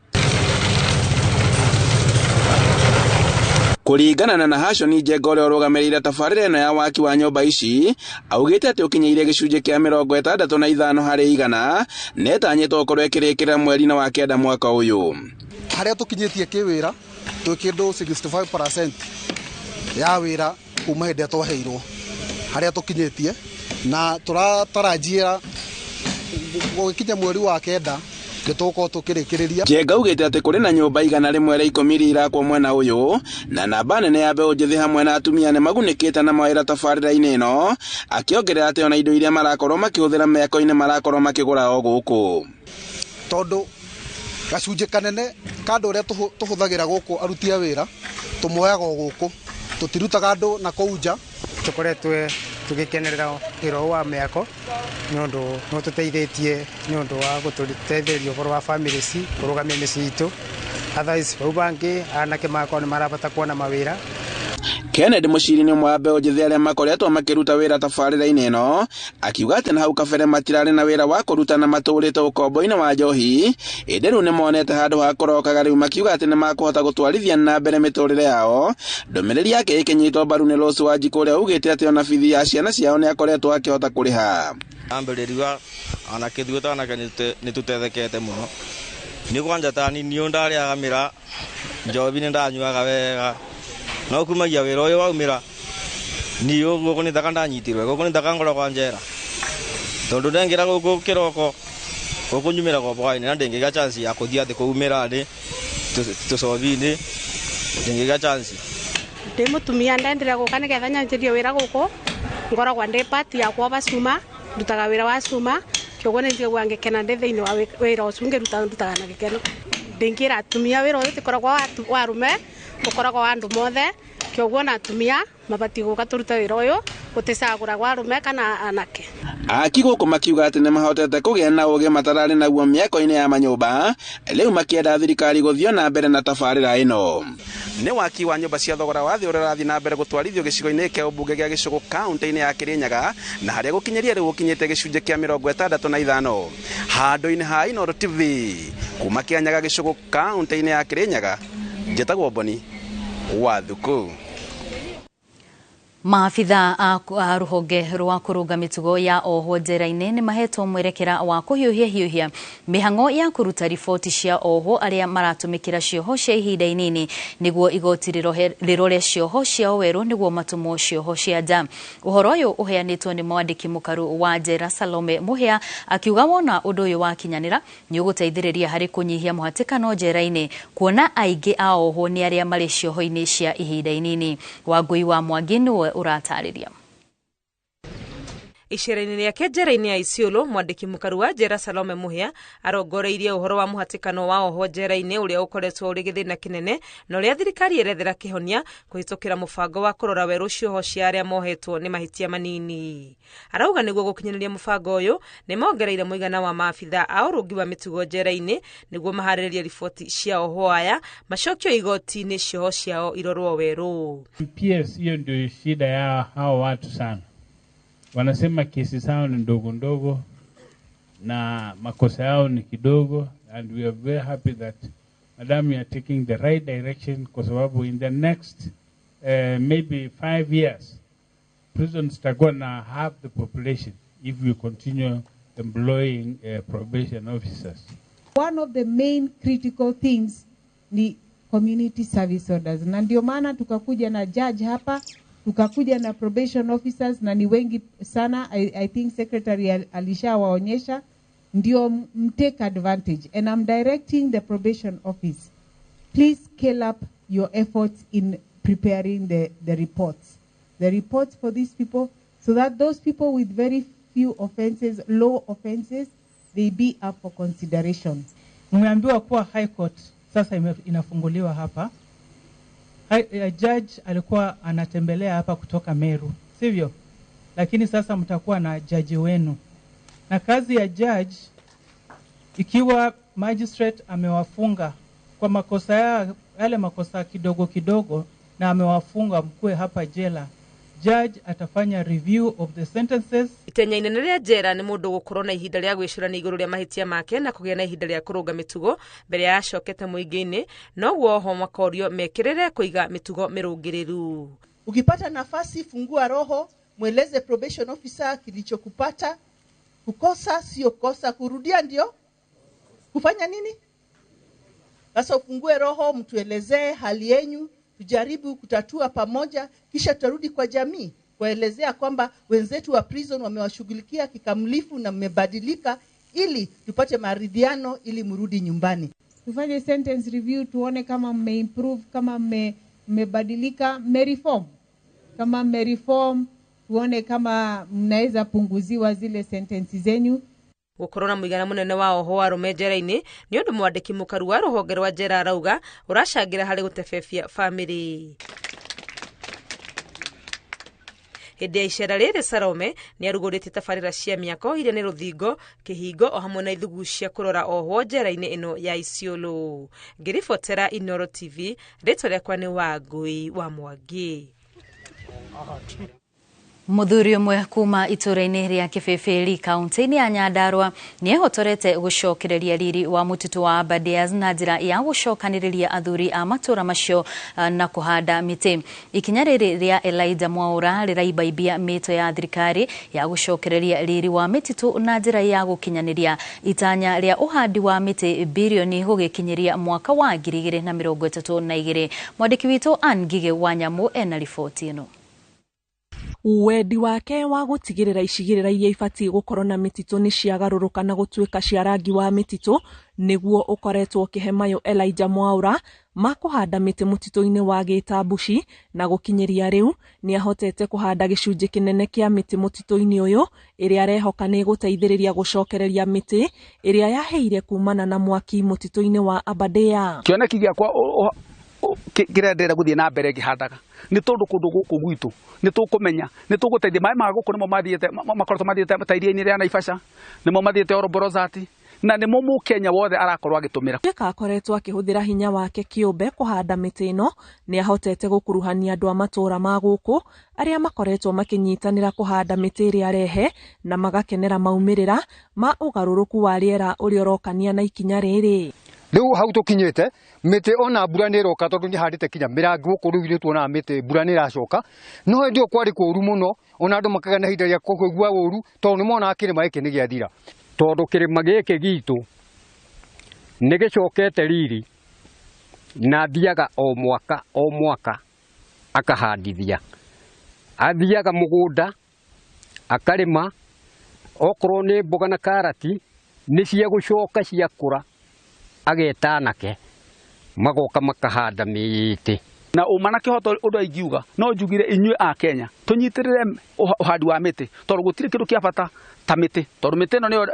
Kũringana na Nahashoni Njenga ũrĩa ũrũgamĩrĩire tabarĩra ĩno ya waki wa nyũmba ici, augĩte atĩ ũkinyĩire gĩcunjĩ kĩa 65 harĩ igana netanyĩtwo gũkorwo ĩkĩrĩkĩrĩra mweri-inĩ wa kenda mwaka ũyũ. Harĩa tũkinyĩtie kĩwĩra twĩ kĩndũ 65% ya wĩra kuma hĩndĩ twaheirwo harĩa tũkinyĩtie na tũratarajia gũkinya mweri wa kenda gĩtũko tũkĩrĩkĩrĩria. Njenga augĩte atĩ kũrĩ na nyũmba 110 iria irakwo mwena ũyũ na namba nene ya mbeũ njĩthĩ hamwe na atumia nĩ magunĩkĩte na mawĩra tabarĩra-inĩ ĩno, akĩongerera atĩ ona indo iria marakorwo makĩhũthĩra mĩako-inĩ marakorwo makĩgũra o gũkũ. Tondũ gacunjĩ kanene kandũ ũrĩa tũhũthagĩra gũkũ aruti a wĩra tũmoyaga o gũkũ, tũtirutaga andũ na kũu nja. Tũkoretwe tũgĩkenerera wĩra wa mĩako nĩ ũndũ no tũteithĩtie nĩ ũndũ wa gũtũteithĩrĩria ũhoro wa family ci kũrũgamia mĩciĩ itũ. Otherwise bau bangĩ anake makao nĩ marabata kuona mawĩra. Kennedy Mũciri nĩ ũmwe wa mbeũ njĩthĩ arĩa makoretwo makĩruta wĩra tabarĩra-inĩ ĩno, akiuga atĩ na hau kabere matirarĩ na wĩra wa kũruta na matũrĩte ũkombo-inĩ wa njohi, ĩndĩ rĩu nĩ monete handũ ha kũrokaga, rĩu makiuga atĩ nĩ makũhota gũtwarithia na mbere mĩtũrĩre yao. Ndũmĩrĩri yake ĩkĩnyitwo mbaru nĩ Rose Wanjikũ ũrĩa ugĩte atĩ ona bithi ya ciana ciao nĩ akoretwo akĩhota kũrĩha. Ambĩrĩria anake ithuĩ ta anake nĩ tũtethekete mũno, nĩ kwanja ta niĩ ndarĩaga mĩra njobi nĩ ndanyuaga wega no kumagia wĩra ũyũ waumĩra niĩ gũkũ nĩ thaka ndanyitirwe, gũkũ nĩ thaka ngoragwo njera tondũ ndengĩra gũkũ kĩroko gũkũ nyumĩra kwa bwainĩ na ndĩngĩga chance ya kũthiĩ atĩ kũumĩra ndĩ tũcobi-inĩ, ndĩngĩga chance. Ndĩ mũtumia ndendire gũka nĩgetha nyanjĩrie wĩra gũkũ, ngoragwo ndĩ part ya kwa bacuma, ndutaga wĩra wa cuma, kĩoguo nĩ njiguaga ngĩkena ndĩ thĩinĩ wa wĩra ũcio ndutaga na gĩkeno. Ndĩngĩra atumia wĩra ũyũ tĩkoragwo wa arũme, ũkoragwo wa andũ mothe, kĩoguo na atumia mabatiĩ gũka tũrute wĩra ũyũ gũticagũra gwa arũme kana anake. Aki gũkũ makiuga atĩ nĩ mahotete kũgĩa na ũgĩ matararĩ naguo mĩako-inĩ ya manyũmba, rĩu makĩenda thirikari gũthiĩ na mbere na tabarĩra ĩno. Nĩ waki wa nyũmba cia thogora wa thĩ ũrĩa ũrathiĩ na mbere gũtwarithio gĩcigo-inĩ kĩa ũmbunge gĩa Gĩcũgũ kaunti-inĩ ya Kĩrĩnyaga, na harĩa gũkinyĩria rĩu gũkinyĩte gĩcunjĩ kĩa 65. Handũ-inĩ ha Inoro TV kuma Kĩanyaga Gĩcũgũ kaunti-inĩ ya Kĩrĩnyaga, njĩtagwo Boni Wathuku. Maabitha a rũhonge rwa kũrũnga mĩtugo ya oho njera-inĩ nĩ mahetwo mwerekera wa kũhiũhia mĩhang'o ya kũruta riboti cia oho arĩa maratũmĩkĩra cioho cia ihinda inini nĩguo igoti rĩrore cioho ciao werũ nĩguo matũmwo cioho cia nja. Ũhoro ũyũ ũheanĩtwo nĩ mwandĩki mũkaru wa njera Salome Mũhĩa, akiuga wona ũndũ ũyũ wakinyanĩra nĩ ũgũteithĩrĩria harĩ kũnyihia mũhatĩkano njera-inĩ, kuona aingĩ a oho nĩ arĩa marĩ cioho-inĩ cia ihinda inini. Wangui wa Mwangi nĩwe ũratarĩria. Icera-inĩ rĩake njera-inĩ ya Isiolo, mwandĩki mũkaru wa njera Salome Mũhĩa arongoreirie ũhoro wa mũhatĩkano wa oho njera-inĩ ũrĩa ũkoretwo ũrĩ gĩthĩna kĩnene na ũrĩa thirikari yerethera kĩhonia kũhĩtũkĩra mũbango wa kũrora werũ cioho cia arĩa mohetwo nĩ mahĩtia manini. Arauga nĩguo gũkinyanĩria mũbango ũyũ nĩ mongereire mũigana wa maabitha a ũrũngi wa mĩtugo njera-inĩ nĩguo maharĩrĩrie riboti cia oho aya macokio igoti-inĩ cioho ciao irorwo werũ. PS hiyo ndio shida ya hao watu sana. Wanasema kesi zao ni ndogo ndogo na makosa yao ni kidogo, and we are very happy that madam you are taking the right direction, kwa sababu in the next maybe 5 years prisons itakuwa na half the population if we continue employing probation officers. One of the main critical things ni community service orders, na ndio maana tukakuja na judge hapa, tukakuja na probation officers na ni wengi sana. I think secretary alishawaonyesha, ndio take advantage, and I'm directing the probation office, please scale up your efforts in preparing the reports. The reports for these people, so that those people with very few offenses, low offenses, they be up for consideration. Mmeambiwa kuwa High Court sasa inafunguliwa hapa. Judge alikuwa anatembelea hapa kutoka Meru, sivyo? Lakini sasa mtakuwa na judge wenu. Na kazi ya judge, ikiwa magistrate amewafunga kwa makosa yale makosa kidogo kidogo na amewafunga mkue hapa jela, judge atafanya review of the sentences. Itenya inene ria jera ni mundu gukorwo na ihinda ria gwicurania iguru ria mahitia make na kugia na ihinda ria kurunga mitugo mbere ya acokete muingi-ini, no guo makorio mekirire kuiga mitugo mirungiriru. Ukipata nafasi, fungua roho, mweleze probation officer kilichokupata. Kukosa sio kosa, kurudia ndio kufanya nini? Sasa ufungue roho, mtuelezee hali yenu, tujaribu kutatua pamoja, kisha tutarudi kwa jamii kuelezea kwamba wenzetu wa prison wamewashughulikia kikamilifu na mmebadilika, ili tupate maridhiano ili mrudi nyumbani. Tufanye sentence review, tuone kama mmeimprove, kama mmebadilika, mmereform. Kama mmereform, tuone kama mnaweza punguziwa zile sentences zenyu. Gukorona muigana munene wa oho wa rume njera-ini ni undu mwandiki mukaru wa ruhonge rwa njera arauga uracangira hari gutebebia family. Hĩndĩ ya icera rĩrĩ Salome nĩ arugũrĩte tabarĩra cia mĩako iria nĩ rũthingo, kĩhingo o hamwe na ithugu cia kũrora oho njera-inĩ ĩno ya Isiolo. Ngĩribotera Inoro TV, rĩtwa rĩakwa nĩ Wangui wa Mwangi. Muthuri umwe kuma itura-ini ria Kibibiri kaunti-ini ya Nyandarua ni ehotorete gucokereria riri wa mutitu wa Aberdares na njira ya gucokaniriria athuri a matura macio na kuhanda miti. Ikinya riri ria Elijah Mwaura riraibaibia mito ya thirikari ya gucokereria riri wa mititu na njira ya gukinyaniria itanya ria uhandi wa miti bilioni gugikinyiria mwaka wa 2032. Mwandiki witu Angige Wanyamu ena riboti ino. Wedi wake wa gutigirira icigirira iria ifati gukorwo na mititu ni ciagaruruka na gutuika cia rangi wa mititu niguo ukoretwo kihemayo Elijah Mwaura makuhanda miti mutitu-ini wa Gitambuci na gukinyiria riu ni ahotete kuhanda gicunji kinene kia miti mutitu-ini uyu iria arehoka ni guteithiriria gucokereria miti iria yaheire kumana na mwaki mutitu-ini wa Aberdares. Kioneki giakwa kirendera guthie na mbere gihandaga ni tondu kundu guku gwitu ni tukumenya ni tuguteithia mai ma guku nimo mathiete makorwo mathiete matairia-ini ria Naivasha nimo mathiete Oroborozati na nimo Mukenya wothe arakorwo agitumira. Eka akoretwo akihuthira hinya wake kiumbe kuhanda miti ino ni ahotete gukuruhania andu a matura ma guku aria makoretwo makinyitanira kuhanda miti iria arehe na magakenera maumirira ma ugaruruku wa riera uria urokania na ikinya riri. Riu hau tukinyite miti ona mbura ni roka tondu ni handite kinya mirangi guku riu tuona miti mbura ni racoka no ndio kwari kuru muno ona andu makagana hinda ya kugua uru tondu ni mona kirima giki ni giathira tondu kirima giki gitu ni gicokete riri na thiaga o mwaka akahandithia athiaga mugunda akarima okorwo ni mboga na karati ni cia gucoka cia kura agetanake magoka makahanda miti na umana kihoto undu aingiuga no njugire inyue a Kenya tunyitirire uhandi wa miti tondu gutire kindu kia bata ta miti tondu miti ino niyo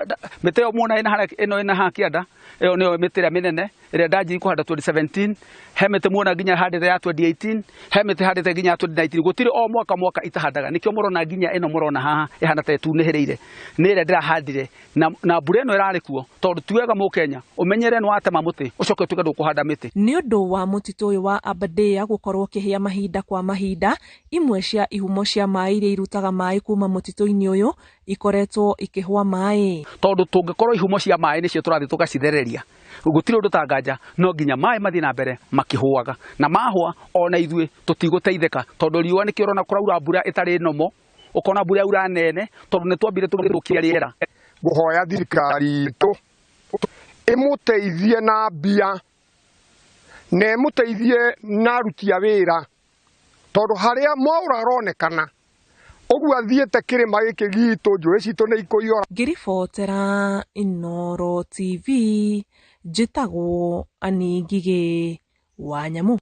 miti yo muona ino ina hakianda iyo niyo miti ria minene iria ndaji kuhanda 2017 he miti muona nginya handite ya 2018 he miti handite nginya 2019 gutire o mwaka itahandaga nikio murona nginya ino murona haha ihana ta tunihiriire ni iria ndirahandire na mbura ino irari kuo tondu tiwega Mukenya umenyere no atema muti ucoke tuge ndukuhanda miti ni undu wa mutitu uyu wa Aberdares gukorwo kihia mahinda kwa mahinda imwe cia ihumo cia mai iria irutaga mai kuma mutitu-ini uyu ikoretwo ikihwa mai tondu tungikorwo ihumo cia mai nicio turathi tugacithereria gutire undu tanganja no nginya mai mathi na mbere makihuaga na mahua ona ithue tutiguteitheka tondu riua nikiorona kuraura mbura itari nomo ukona mbura ura nene tondu ni twambire turukia riera guhoya thirikari tu imuteithie na mbia na imuteithie na aruti a wira tondu haria Mwaura aronekana uguo athiete kirima giki gitu njui citu ni ikuiyora. Ngiribotera Inoro TV njitagwo Aningige Wanyamu.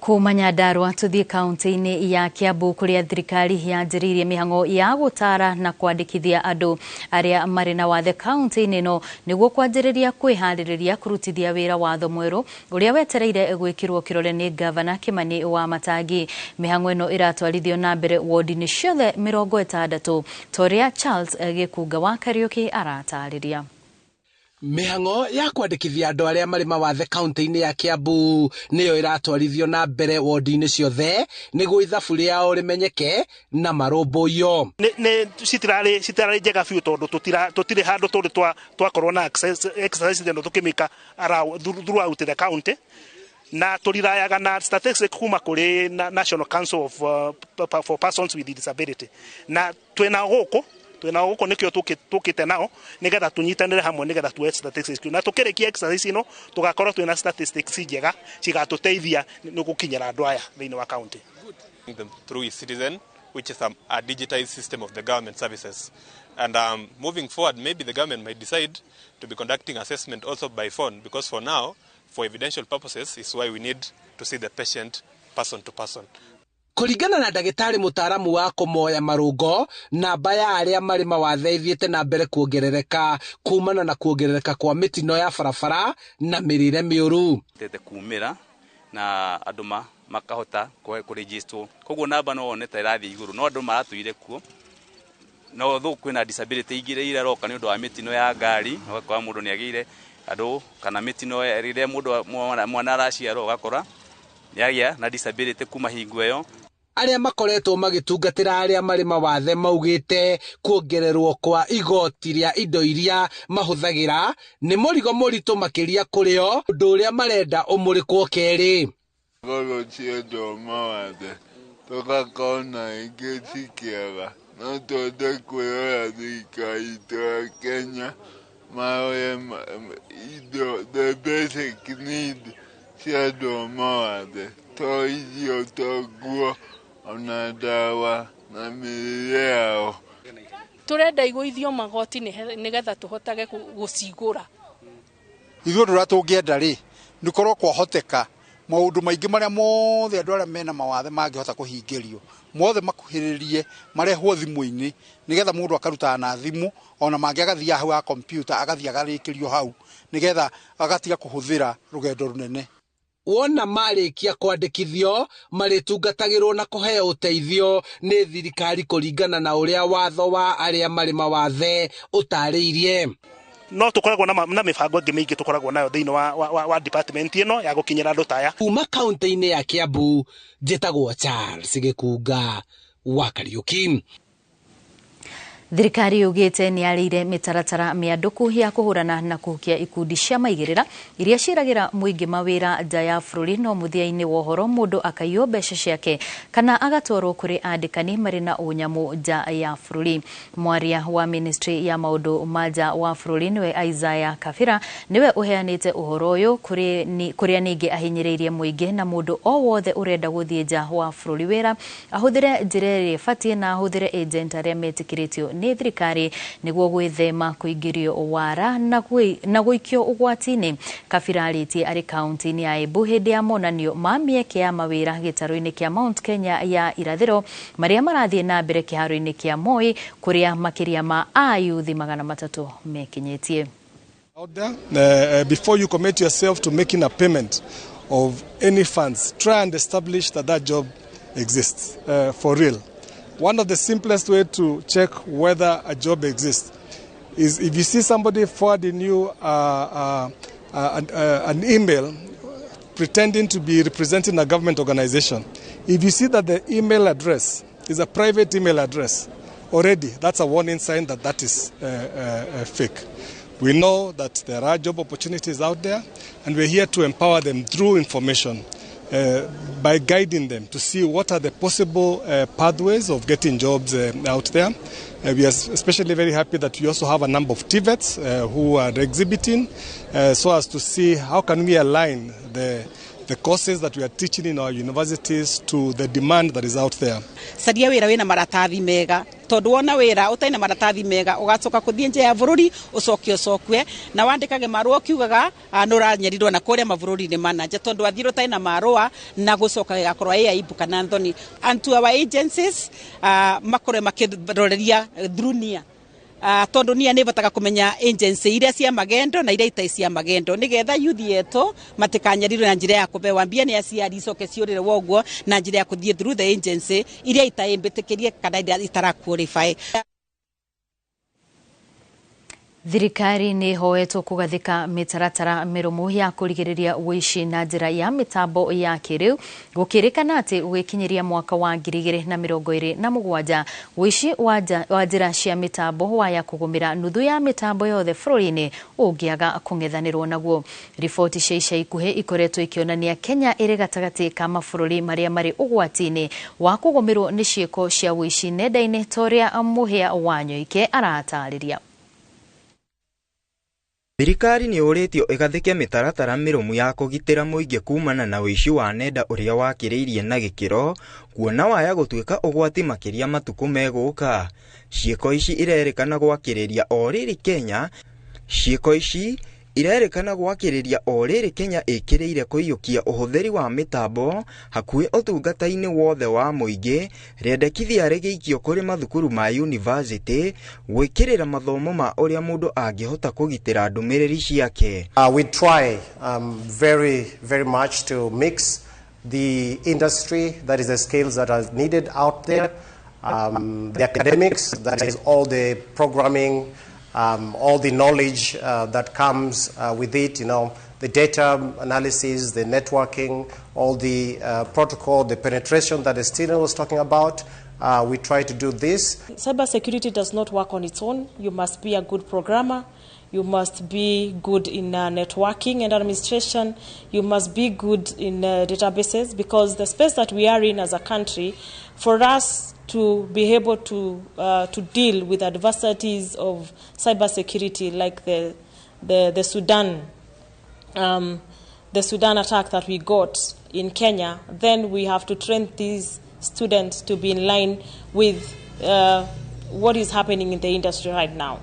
Kuma Nyandarua tuthie kaunti-ini ya Kiambu kuria thirikari yanjiririe mihango ya gutara na kwandikithia andu aria mari na wathe kaunti-ini no niguo kwanjiriria kwihaririria kurutithia wira watho mweru uria wetereire gwikirwo kirore ni gavana Kimani Wamatangi. Mihango ino iratwarithio na mbere wodi-ini ciothe 60 toria Charles Gikunga wa Kariuki aratariria. Mihango ya kwandikithia andu aria mari mawathe kaunti-ini ya Kiambu niyo iratwarithio na mbere wodi-ini ciothe niguo ithabu riao rimenyeke na marumbuyo. Ne citirari njega biu tondu tutire handu turi twakorwo na exercise ndo tukimika throughout the county na turirayaga na statistics kuma kuri National Council for Persons with Disability na twena guko nikyo tukite nao nigetha tunyitanire hamwe nigetha tuwe statistics na tukirikia exercise ino tugakorwo twena statistics njega cigatuteithia ni gukinyira andu aya thiini wa county through eCitizen, which is a digitized system of the government services. And moving forward, maybe the government might decide to be conducting assessment also by phone, because for now, for evidential purposes, is why we need to see the patient person to person. Kuringana na ndagitari mutaaramu wa kumoya marungo namba ya aria mari mawathe ithiete na mbere kuongerereka kumana na kuongerereka kwa mitino ya barabara na mirire miuru tete kumira na anduma makahota ku register koguo namba no one ta irathi iguru no andu maratuire kuo no thu kwina disability igire ira roka ni undu wa mitino ya ngari kwa mundu ni agire andu kana mitino rire mundu mwana araciarwo gakora yagia na disability kuma hingo iyo. Aria makoretwo magitungatira aria mari mawathe maugite kuongererwo kwa igoti ria indo iria mahuthagira ni murigo muritu makiria kurio undu uria marenda umurikwo keri gogo chiedo mawathe tukakona ingeti kiaga no tode kuoya thirikari ya Kenya maoye indo the basic need chiedo mawathe to idio to guo ona dawa na mirire yao turenda iguithio magoti nigetha tuhotage gucigura ithuĩ ndũra tũngĩenda rĩ nikorwo kwahoteka maũndũ maingĩ marĩa mothe andũ arĩa mena mawathe mangĩhota kũhingĩrio mothe makuhĩrĩrie marehwo thimũ-inĩ nigetha mũndũ akarutaga na thimũ ona mangĩ agathiĩ hau ha computer agathiĩ agarĩkĩrio hau nigetha agatiga kũhũthĩra rũgendo runene. Wona marikia kwandikithio maritungatagirwo na kuheo uteithio ni thirikari kuringana na uria watho wa aria mari mawathe utariirie. No tukoragwo na mibango ingi mingi tukoragwo nayo thiini wa department ino ya gukinyira andu taya. Kuma kaunti-ini ya Kiambu njitagwo Charles Gikunga wa Kariuki. Thirikari yugite ni arire mitaratara mianduku ya kuhurana na kuhukia ikundi cia maigirira iria ciragira muingi mawira nja ya bururi no muthia-ini wa uhoro mundu akaiyo mbeca ciake kana agatwarwo kuri andikani mari na unyamu nja ya bururi. Mwaria wa ministry ya maundu ma nja wa bururi niwe Isaiah Kafira niwe uheanite uhoro uyu kuria ningi ahinyiriirie muingi na mundu o wothe urenda guthie nja wa bururi wira ahuthire njira iria ibatie na ahuthire agent aria metikiritio ni thirikari niguo gwithema kuingirio wara na guikio ugwati-ini. Kafira aritie ari kaunti-ini ya Embu hindi ya monanio ma mieke ya mawira gitaro-ini kia Mount Kenya ya irathiro maria marathie na mbere kiharo-ini kia Moi kuria makiria ma ayuthi 300 mekinyitie. Before you commit yourself to making a payment of any funds, try and establish that job exists for real. One of the simplest way to check whether a job exists is if you see somebody forwarding you an email pretending to be representing a government organization. If you see that the email address is a private email address, already that's a warning sign that that is fake. We know that there are job opportunities out there, and we're here to empower them through information. By guiding them to see what are the possible pathways of getting jobs out there. We are especially very happy that we also have a number of TVETs who are exhibiting so as to see how can we align the the courses that we are teaching in our universities to the demand that is out there. Sadia wira wina maratathi mega tondu wona wira utaina maratathi mega ugacoka kuthie nje ya bururi ucokwe na wandikage marua kiugaga nuranyerirwo na kuria mabururi ni manaje tondu athiro taina marua na gucoka gakorwa aibu kana nthoni. And to our agencies makore makiroreria through tondu nia ni bataga kumenya agency iria cia magendo na iria itai cia magendo nigetha youth yetu matikanyarirwo na njira ya kubewa mbia ni aciari coke ciurire woguo na njira ya kuthie through the agency iria itai mbitikirie kana itara qualify. Thirikari ni hoetwo kugathika mitaratara mirumu ya kurigiriria wici na njira ya mitambo ya kiriu gukirikana ati gwikinyiria mwaka wa 2027 wici wa njira cia mitambo wa ya kugumira nuthu ya mitambo yothe bururi-ini ungiaga kungethanirwo naguo. Riboti cia ica ikuhi ikoretwo ikionania Kenya iri gatagati ka mabururi maria mari ugwati-ini wa kugumirwo ni ciiko cia wici nenda-ini toria Muhia Wanyoike aratariria. Thirikari ni uritio igathike mitaratara mirumu ya kugitira muingi kumana na wici wa nenda uria wakiriirie na gikiro kuona waya gutuika ugwati makiria matuku meguka. Ciiko ici irerikana gwakiriria oriri Kenya. Ciiko ici irerikana gwakiriria oriri Kenya ikiriire kuiyukia uhuthiri wa mitambo hakuhi utungata-ini wothe wa muingi rendekithia rigiikio kuri mathukuru ma university gwikirira mathomo ma uria mundu angihota kugitira ndumiriri ciake. We try very much to mix the industry, that is the skills that are needed out there, the academics, that is all the programming, all the knowledge that comes with it, the data analysis, the networking, all the protocol, the penetration that Estina was talking about. We try to do this. Cybersecurity does not work on its own. You must be a good programmer. You must be good in networking and administration. You must be good in databases, because the space that we are in as a country, for us to be able to deal with adversities of cybersecurity like the Sudan attack that we got in Kenya, then we have to train these students to be in line with what is happening in the industry right now.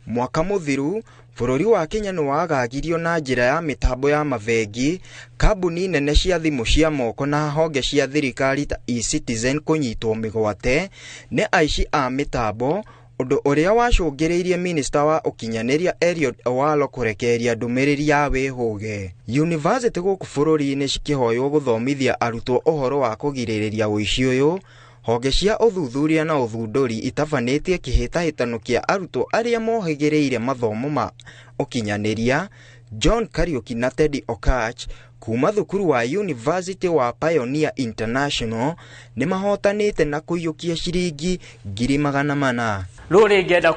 Mwaka muthiru bururi wa Kenya no wagagirio na njira ya mitambo ya mavengi, kambuni nene cia thimu cia moko na honge cia thirikari ta eCitizen kunyitwo migwate ne aici a mitambo, undu uria wacungiriirie minister wa ukinyaniria Eliud Owalo kurekeria ndumiriri ya wihuge. University guku bururi-ini cikihoywo guthomithia arutwo uhoro wa kugiririria wici uyu. Honge cia uthuthuria na uthunduri itavanitie kihitahitano kia arutwo aria mohigireire mathomo ma ukinyaniria. John Kariuki na Teddy Okach kuma thukuru wa University wa Pioneer International ni mahotanite na kuiyukia ciringi 400,000. Ruri ngenda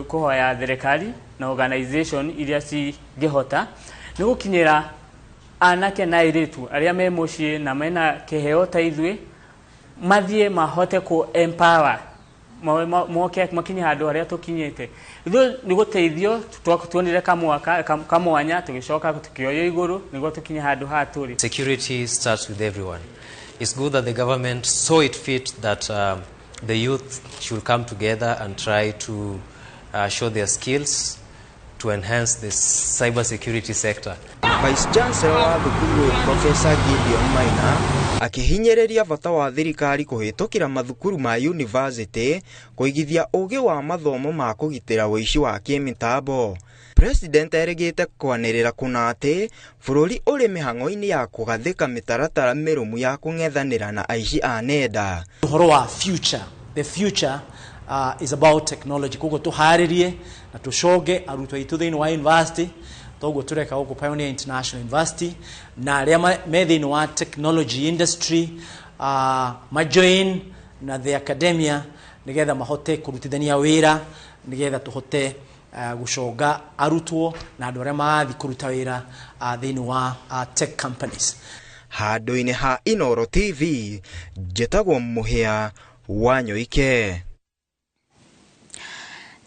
kuhoya thirikari na organization iria cingihota ni gukinyira anake na airitu aria me mucii na mena kiheo ta ithwe mathie mahote ku empower moke makinye handu haria tukinyite ithu ni guteithio tuonire kamwanya tugicoka tukioyo iguru nigo tukinye handu ha turi. Security starts with everyone. It's good that the government saw it fit that the youth should come together and try to show their skills to enhance the cybersecurity sector. Vice Chancellor wa thukuru Professor Gideon Maina akihinyereria bata wa thirikari kuhitukira mathukuru ma university kuigithia ugi wa mathomo ma kugitira wici wa kimitambo. President erigite kwanirira kuna ati bururi uri mihango-ini ya kugathika mitaratara mirumu ya kungethanira na aici a nenda. Uhoro wa future, the future is about technology. Kugo tuharirie na tushoge arutwo itu thiini wa university togo tureka uko Pioneer International University na aria me thiini wa technology industry majoin na the academia nigetha mahote kurutithania wira nigetha tuhote gushoga arutwo na andu aria mathi kuruta wira thiini wa tech companies. Handu-ini ha Inoro TV njitagwo Muhia Wanyoike.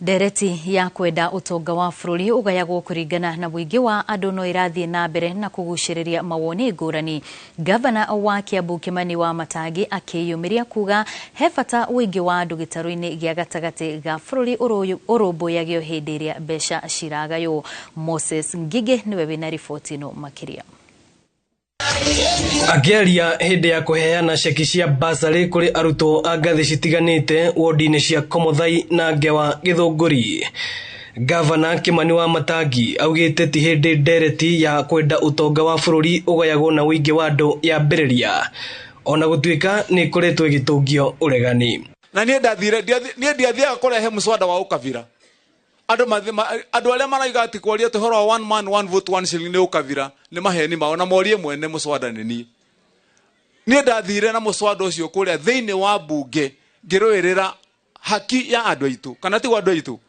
Ndereti ya kwenda utonga wa bururi ugayagwo kuringana na wingi wa andu no irathie na mbere na kuguciriria mawoni ngurani. Gavana wa Kiambu Kimani Wamatangi akiyumiria kuga he bata wingi wa andu gitaru-ini gia gatagati ga bururi urumbuiyagio hindi iria mbeca ciragayo. Moses Ngige niwe wina riboti no makiria. Akiaria hindi ya kuheana ceki cia basari kuri arutwo a ngathi citiganite wodi-ini cia Komothai na Ngewa Githunguri, Gavana Kimani Wamatangi augite ti hindi ndereti ya kwenda utonga wa bururi ugayagwo na wingi wa andu ya mbiriria, ona gutuika ni kuretwo igitungio uregani. Na nie ndiathiaga kurehe muswada wa ukavira andu aria maraiga ati kwaria tuhoro wa one man one vote one shilling ni ukavira ni maheni mao na morie mwene muswada ni nie ndathire na muswada ucio kuria thiini wa bunge ngiruirira haki ya andu aitu kana ti andu aitu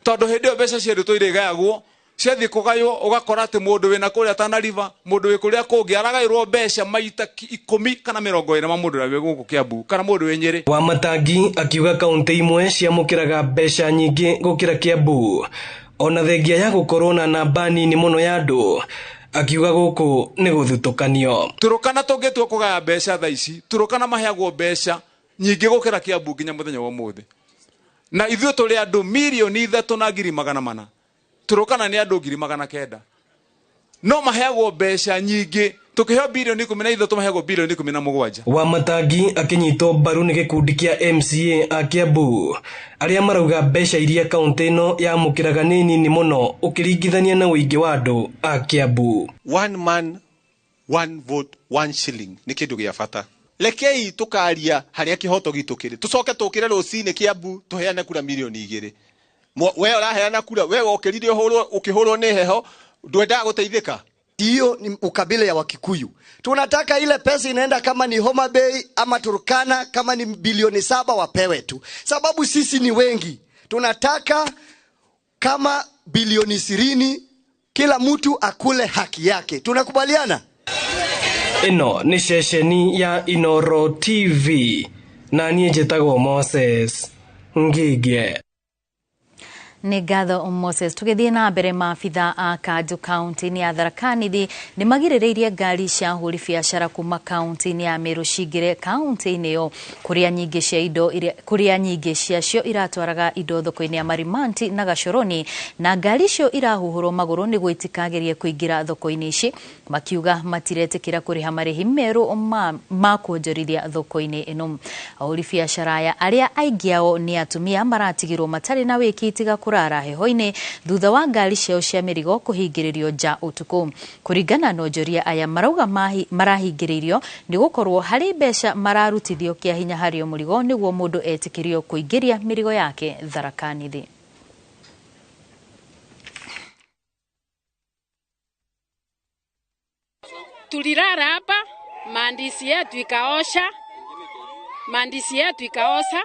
tondu hindi mbeca cia ruto irigayagwo ciathie kugayo ugakora ati mundu wina kuria Tana River mundu wi kuria kungi aragairwo mbeca maita 10 kana 20 ma mundu wi guku Kiambu kana mundu wi Nyeri. Wamatangi akiuga kaunti imwe ciamukiraga mbeca nyingi gukira Kiambu ona thengia ya gukorwo na namba nini muno ya andu, akiuga guku ni guthutukanio. Turukana tungitwo kugaya mbeca tha ici turukana maheagwo mbeca nyingi gukira Kiambu nginya muthenya wa muthi, na ithuĩ tũrĩ andũ milioni 3,400,000 turukana ni andu 900,000 no maheagwo mbeca nyingi tukiheo bilioni 13 maheagwo bilioni 17. Wamatangi akinyitwo mbaru ni gikundi kia MCA a Kiambu aria marauga mbeca iria kaunti ino ya mukiraga ni nini muno ukiringithania na wingi wa andu a Kiambu. One man one vote one shilling ni kindu gia bata. Lekei tukaria haria kihoto gitu kiri tucoke tukire rucini Kiambu tuheane kura milioni 2. We uraheana kura we ukirire ukihurwo ni heho ndwenda guteithika. Hiyo ni ukabila ya Wakikuyu. Tunataka ile pesa inaenda kama ni Homa Bay ama Turkana kama ni bilioni 7 wapewe tu, sababu sisi ni wengi. Tunataka kama bilioni 20 kila mtu akule haki yake. Tunakubaliana? Ino ni ceceni ya Inoro TV na niĩ njĩtagwo Moses Ngige. Nĩ ngatho Moses. Tugithie na mbere maabitha a Kanju kaunti-inĩ ya Tharaka Nithi nĩ magirĩrĩirie ngari cia ahũri biacara kuma kaunti-inĩ ya Meru cingĩre kaunti-inĩ ĩyo kũrĩa nyingĩ ciacio iratwaraga indo thoko-inĩ ya Marimanti na Gachoroni, na ngari icio irahuhũrwo magũrũ nĩguo itikagĩrie kũingĩra thoko-inĩ ici, makiuga matiretĩkĩra kũrĩha marĩhi merũ ma kuonjorithia thoko-inĩ ĩno. Ahũri biacara aya arĩa aingĩ ao nĩ atumia maratigirwo matarĩ na wĩki tiga kurara heho-inĩ thutha wa ngari ciao cia mĩrigo kũhingĩrĩrio nja ũtukũ. Kũringana na onjoria aya marauga marahingĩrĩirio nĩ gũkorwo harĩ mbeca mararutithio kĩa hinya harĩ o mũrigo nĩguo mũndũ etĩkĩrio kũingĩria mĩrigo yake Tharaka Nithi. Tulirara hapa, maandishi yetu ikaosha.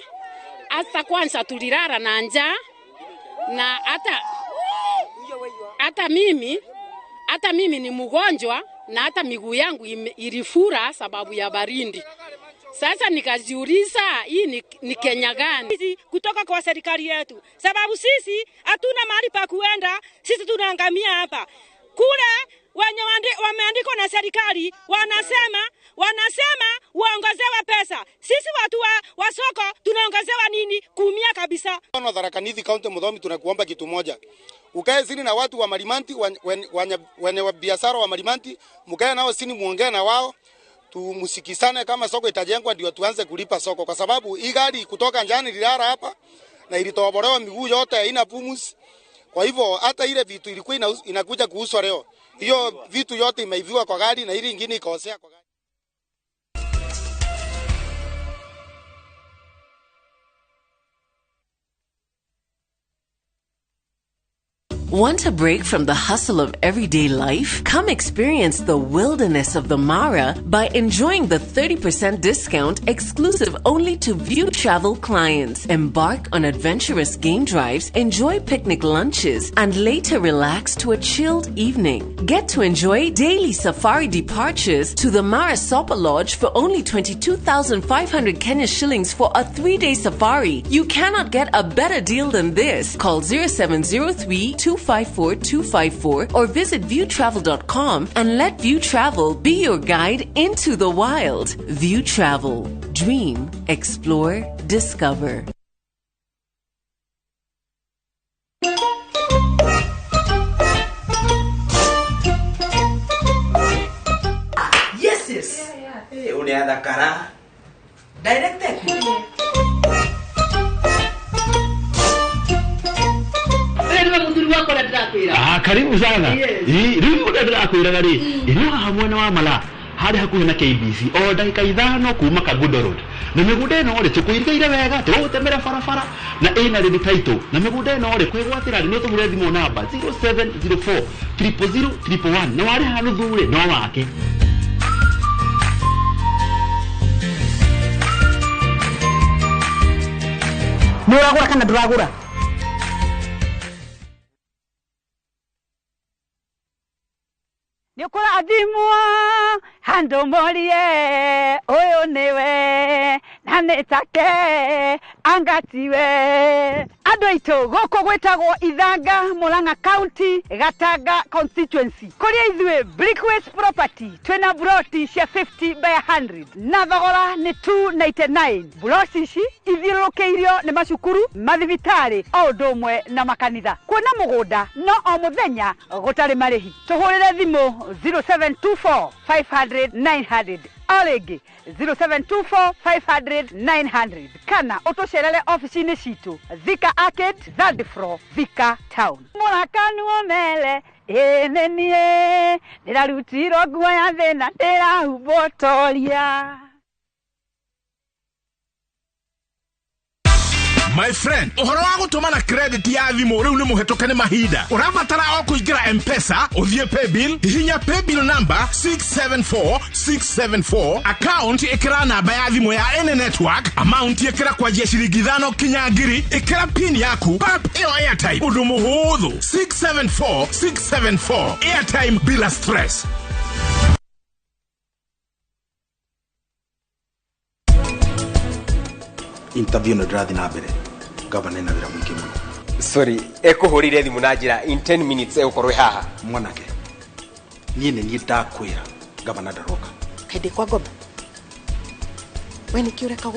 Hata kwanza tulirara na njaa, na hata mimi ni mgonjwa na hata miguu yangu ilifura sababu ya baridi. Sasa nikajiuliza hii ni Kenya gani? Kutoka kwa serikali yetu, sababu sisi hatuna mahali pa kuenda, sisi tunaangamia hapa. Kule wenye wameandikwa na serikali wanasema waongezewe pesa. Sisi watu wa soko tunaongezewa nini? Kuumia kabisa. Wana Tharaka Nithi County Mudhomi, tunakuomba kitu moja. Ukae sini na watu wa Marimanti, wenye biashara wa Marimanti, mkae nao sini muongee na wao. Tumusikisane kama soko itajengwa ndio tuanze kulipa soko, kwa sababu hii gari kutoka njani ililala hapa na ilitobolewa miguu yote haina pumusi. Kwa hivyo hata ile vitu ilikuwa inakuja kuuswa leo, hiyo vitu yote imeiviwa kwa gari na ile nyingine ikaosea kwa gari. Want a break from the hustle of everyday life? Come experience the wilderness of the Mara by enjoying the 30% discount exclusive only to View Travel clients. Embark on adventurous game drives, enjoy picnic lunches, and later relax to a chilled evening. Get to enjoy daily safari departures to the Mara Sopa Lodge for only 22,500 Kenya shillings for a 3-day safari. You cannot get a better deal than this. Call 0703-254-254 or visit viewtravel.com and let View Travel be your guide into the wild. View Travel. Dream, explore, discover. Yes. Udah ada kara. Directed. Karibu sana. Riu ndirakwira gari. Ino hamwe na wamala. Hari hakuhe na KBC. O dakika 5 kuma Kagundo Road. Na migude ino ri tukuirigire wega tutemera farafara na ina ri title. Na migude ino ri kwigwatira ni tumure thimo namba 0704 000 111 na wari hanu thure no wake. Muragura kana duragura? Nukura adimwa handomolie oyo newe nanetake angatiwe adoito goko gwetagwo Ithanga Murang'a County Gatanga constituency kuria ithwe Brickways property twena broti cia 50 by 100 na thogora ni 299 broti ici ithiũrũrũkĩirio ni macukuru mathibitari o ndomwe na makanitha kuona mugunda no o muthenya gutari marihi tuhurire thimu 0724 500 900 Alegi 0724 500 900 kana utucerere ofisini citu Thika Arcade third floor Thika Town. Murakanu omele enenie ndirarutiro nguo ya thina ndirahubotoria. My friend, uhoro wa gutumana credit ya thimu riu ni muhetukane mahinda. Urabatara o kuingira M-Pesa, uthie pay bill, hihinya pay bill number 674674, account ikira namba ya thimu ya N network, amount ikira kwa shilingi 5 kinya ngiri, ikira pin yaku, pap iyo airtime, undu muhuthu 674674, airtime bila stress. Interview no drathi na mbere governor na wira mwingi muno. Sorry, ekuhurire thimu na njira in 10 minutes egukorwe haha mwanake. Nie ni ndakwira governor ndaroka. Kaide kwa goba. Weni kiureka